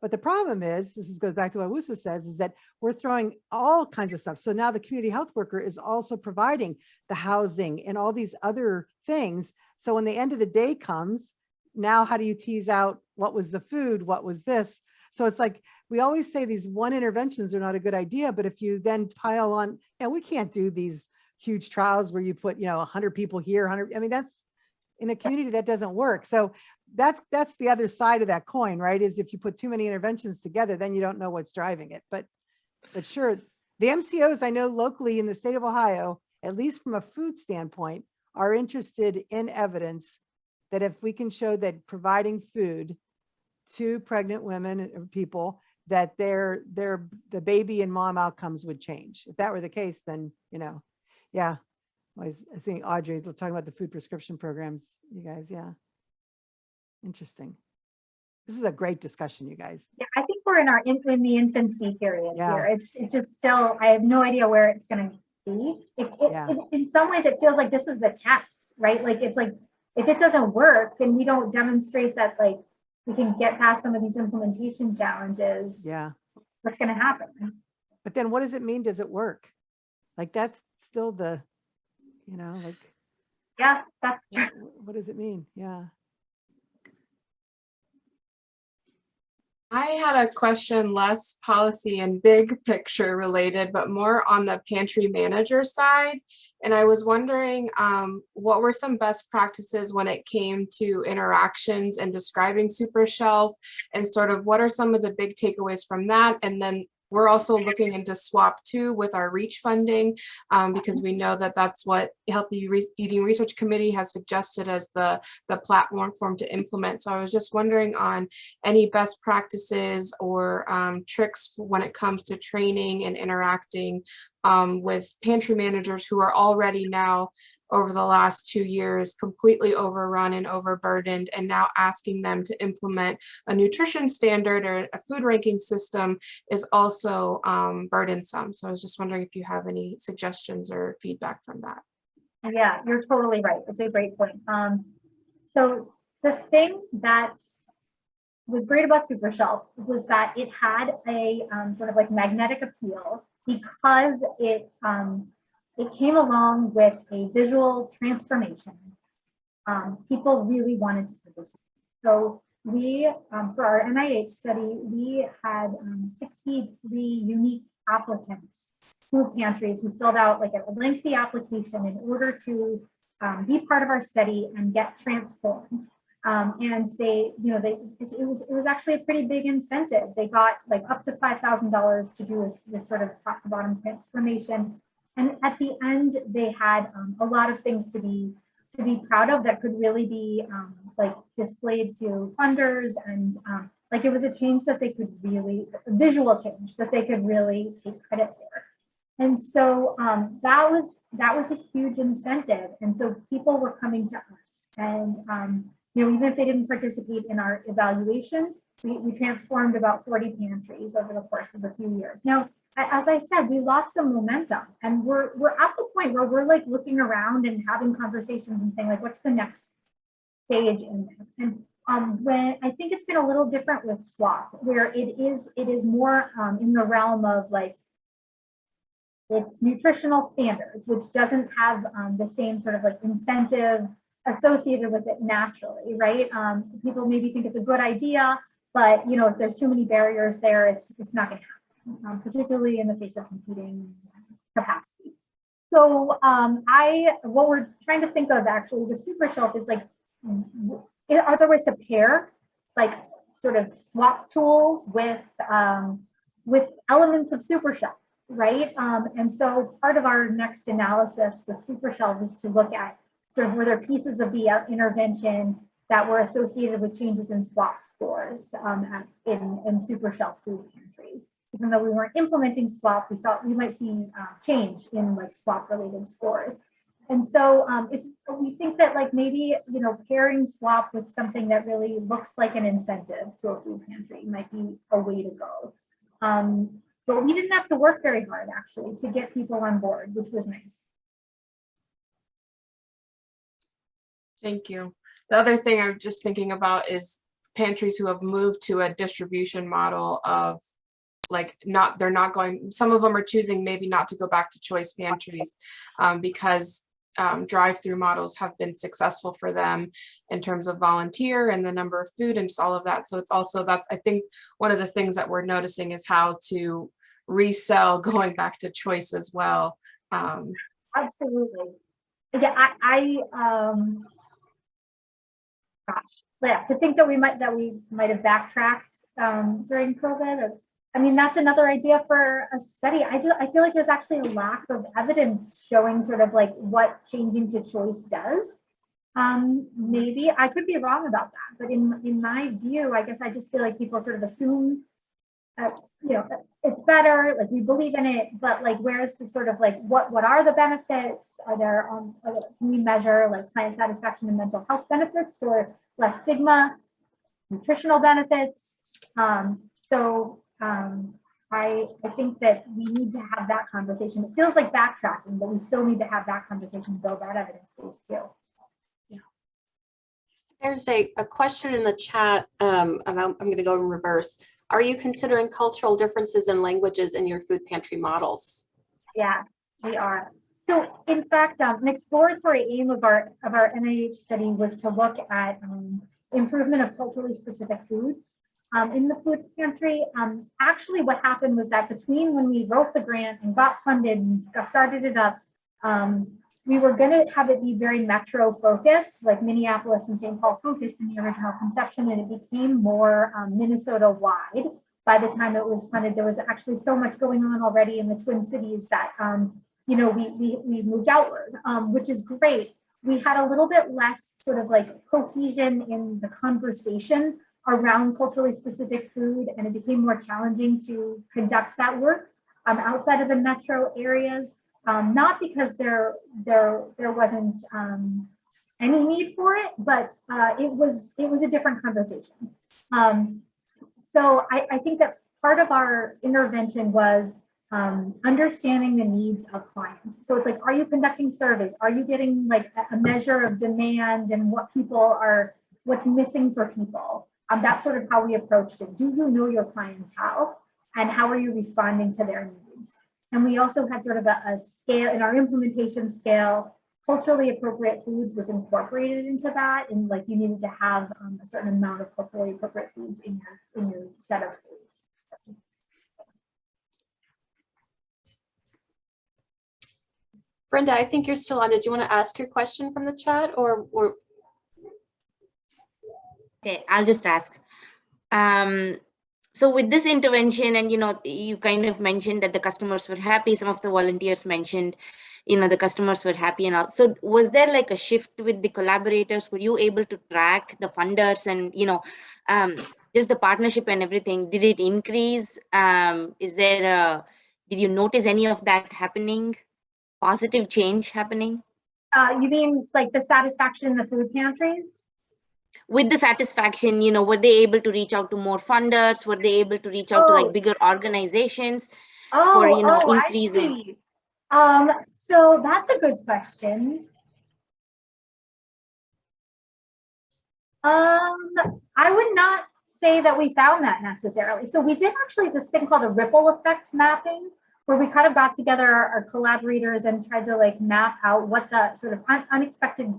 Speaker 4: But the problem is, goes back to what Wusa says, is that we're throwing all kinds of stuff. So now the community health worker is also providing the housing and all these other things. So when the end of the day comes, now how do you tease out what was the food, what was this? So it's like, we always say these one interventions are not a good idea, but if you then pile on, we can't do these huge trials where you put, 100 people here, 100, I mean, that's in a community that doesn't work. So that's the other side of that coin, right? Is if you put too many interventions together, then you don't know what's driving it. But sure, the MCOs I know locally in the state of Ohio, at least from a food standpoint, are interested in evidence that if we can show that providing food to pregnant women and people, that the baby and mom outcomes would change. If that were the case, then, yeah. I was seeing Audrey talking about the food prescription programs, you guys. Yeah. Interesting. This is a great discussion, you guys.
Speaker 2: Yeah, I think we're in the infancy period here. It's just still, I have no idea where it's going to be. In some ways, it feels like this is the test, right? Like, it's like, if it doesn't work, then we don't demonstrate that, like, we can get past some of these implementation challenges.
Speaker 4: Yeah.
Speaker 2: What's going to happen?
Speaker 4: But then what does it mean? Does it work? Like, that's still the, like.
Speaker 2: Yeah, that's true.
Speaker 4: What does it mean? Yeah.
Speaker 6: I had a question less policy and big picture related, but more on the pantry manager side. And I was wondering what were some best practices when it came to interactions and describing SuperShelf, and sort of what are some of the big takeaways from that? And then we're also looking into SWAP 2 with our REACH funding, because we know that that's what Healthy Eating Research Committee has suggested as the platform to implement. So I was just wondering on any best practices or tricks when it comes to training and interacting with pantry managers who are already now, over the last 2 years, completely overrun and overburdened, and now asking them to implement a nutrition standard or a food ranking system is also burdensome. So I was just wondering if you have any suggestions or feedback from that.
Speaker 2: Yeah, you're totally right. It's a great point. So the thing that was great about SuperShelf was that it had a sort of like magnetic appeal, because it came along with a visual transformation. People really wanted to participate. So we, for our NIH study, we had 63 unique applicants, food pantries, who filled out like a lengthy application in order to be part of our study and get transformed. And it was actually a pretty big incentive. They got like up to $5,000 to do this sort of top to bottom transformation. And at the end, they had a lot of things to be to be proud of that could really be like displayed to funders, and like it was a change that they could really, a visual change that they could really take credit for. And so that was a huge incentive. And so people were coming to us, and you know, even if they didn't participate in our evaluation, we transformed about 40 pantries over the course of a few years. Now, as I said, we lost some momentum, and we're at the point where we're like looking around and having conversations and saying like, what's the next stage in this? And when I think it's been a little different with SWAP, where it is more in the realm of like, it's nutritional standards, which doesn't have the same sort of like incentive associated with it naturally, right? People maybe think it's a good idea, but you know, if there's too many barriers there, it's not going to happen, particularly in the face of competing capacity. So what we're trying to think of actually with SuperShelf is like, are there ways to pair like sort of SWAP tools with elements of SuperShelf? Right. And so part of our next analysis with SuperShelf is to look at sort of were there pieces of the intervention that were associated with changes in SWAP scores in SuperShelf food pantries. Even though we weren't implementing SWAP, we thought we might see change in like SWAP related scores. And so if we think that like maybe, you know, pairing SWAP with something that really looks like an incentive to a food pantry might be a way to go. But we didn't have to work very hard, actually, to get people on board, which was nice.
Speaker 6: Thank you. The other thing I'm just thinking about is pantries who have moved to a distribution model of like they're not going, some of them are choosing maybe not to go back to choice pantries because drive-through models have been successful for them in terms of volunteer and the number of food and just all of that. So it's also, that's, I think one of the things that we're noticing is how to resell going back to choice as well.
Speaker 2: Absolutely. Yeah, gosh, yeah, to think that we might have backtracked during COVID. I mean, that's another idea for a study. I feel like there's actually a lack of evidence showing sort of like what changing to choice does. Maybe I could be wrong about that, but in my view, I guess I just feel like people sort of assume you know, it's better, like we believe in it, but like where's the sort of like what are the benefits? Are there can we measure like client satisfaction and mental health benefits or less stigma, nutritional benefits? I think that we need to have that conversation. It feels like backtracking, but we still need to have that conversation to build that evidence base too.
Speaker 1: Yeah. There's a question in the chat about, I'm going to go in reverse. Are you considering cultural differences in languages in your food pantry models?
Speaker 2: Yeah, we are. So in fact, an exploratory aim of our NIH study was to look at improvement of culturally specific foods in the food pantry. Actually, what happened was that between when we wrote the grant and got funded and started it up, we were going to have it be very metro focused, like Minneapolis and St. Paul focused in the original conception, and it became more Minnesota wide. By the time it was funded, there was actually so much going on already in the Twin Cities that you know, we moved outward, which is great. We had a little bit less sort of like cohesion in the conversation around culturally specific food, and it became more challenging to conduct that work outside of the metro areas. Not because there wasn't any need for it, but it was a different conversation. So I think that part of our intervention was understanding the needs of clients. So it's like, are you conducting surveys? Are you getting like a measure of demand and what's missing for people? That's sort of how we approached it. Do you know your clientele, and how are you responding to their needs? And we also had sort of a scale in our implementation scale. Culturally appropriate foods was incorporated into that, and like you needed to have a certain amount of culturally appropriate foods in your set of foods.
Speaker 1: Brenda, I think you're still on. Did you want to ask your question from the chat or?
Speaker 7: Okay, I'll just ask. So with this intervention, and you kind of mentioned that the customers were happy. Some of the volunteers mentioned, the customers were happy and all. So was there like a shift with the collaborators? Were you able to track the funders and just the partnership and everything? Did it increase? Did you notice any of that happening? Positive change happening?
Speaker 2: You mean like the satisfaction in the food pantries?
Speaker 7: With the satisfaction, were they able to reach out to more funders? Were they able to reach out to like bigger organizations for, increasing?
Speaker 2: I see. So that's a good question. I would not say that we found that necessarily. So we did actually this thing called a ripple effect mapping, where we kind of got together our collaborators and tried to like map out what the sort of unexpected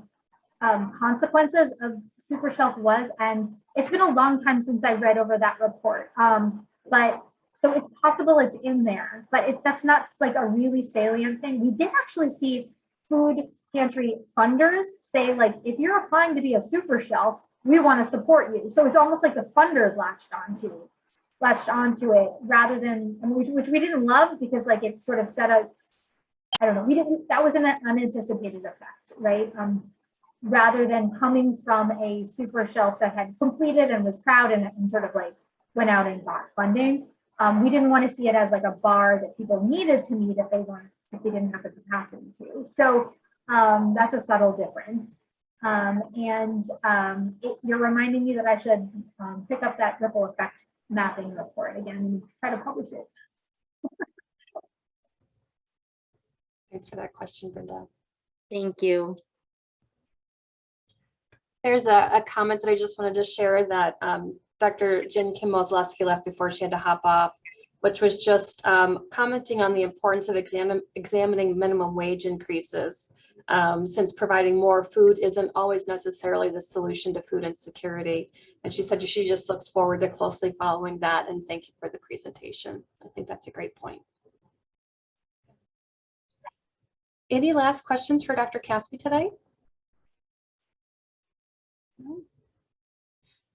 Speaker 2: consequences of SuperShelf was. And it's been a long time since I read over that report. But so it's possible it's in there, but that's not like a really salient thing. We did actually see food pantry funders say, like, if you're applying to be a SuperShelf, we want to support you. So it's almost like the funders latched onto it rather than, which we didn't love, because like it sort of set us, I don't know, that was an unanticipated effect, right? Rather than coming from a SuperShelf that had completed and was proud and sort of like went out and got funding. We didn't want to see it as like a bar that people needed to meet if they didn't have the capacity to. So that's a subtle difference. You're reminding me that I should pick up that ripple effect mapping report again and try to publish it.
Speaker 1: Thanks for that question, Brenda.
Speaker 7: Thank you.
Speaker 1: There's a comment that I just wanted to share that Dr. Jen Kim Mozleski left before she had to hop off, which was just commenting on the importance of examining minimum wage increases, since providing more food isn't always necessarily the solution to food insecurity. And she said she just looks forward to closely following that, and thank you for the presentation. I think that's a great point. Any last questions for Dr. Caspi today?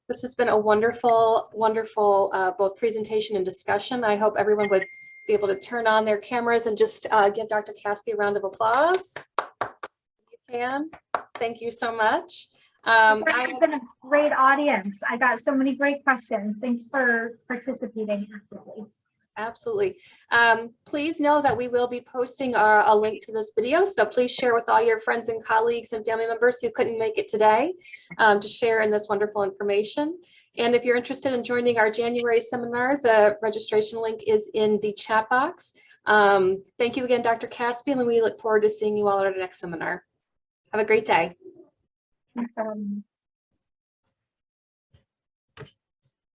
Speaker 1: This has been a wonderful, wonderful both presentation and discussion. I hope everyone would be able to turn on their cameras and just give Dr. Caspi a round of applause. You can. Thank you so much.
Speaker 2: It's been a great audience. I got so many great questions. Thanks for participating actively.
Speaker 1: Absolutely. Please know that we will be posting a link to this video, so please share with all your friends and colleagues and family members who couldn't make it today to share in this wonderful information. And if you're interested in joining our January seminar, the registration link is in the chat box. Thank you again, Dr. Caspi, and we look forward to seeing you all at our next seminar. Have a great day.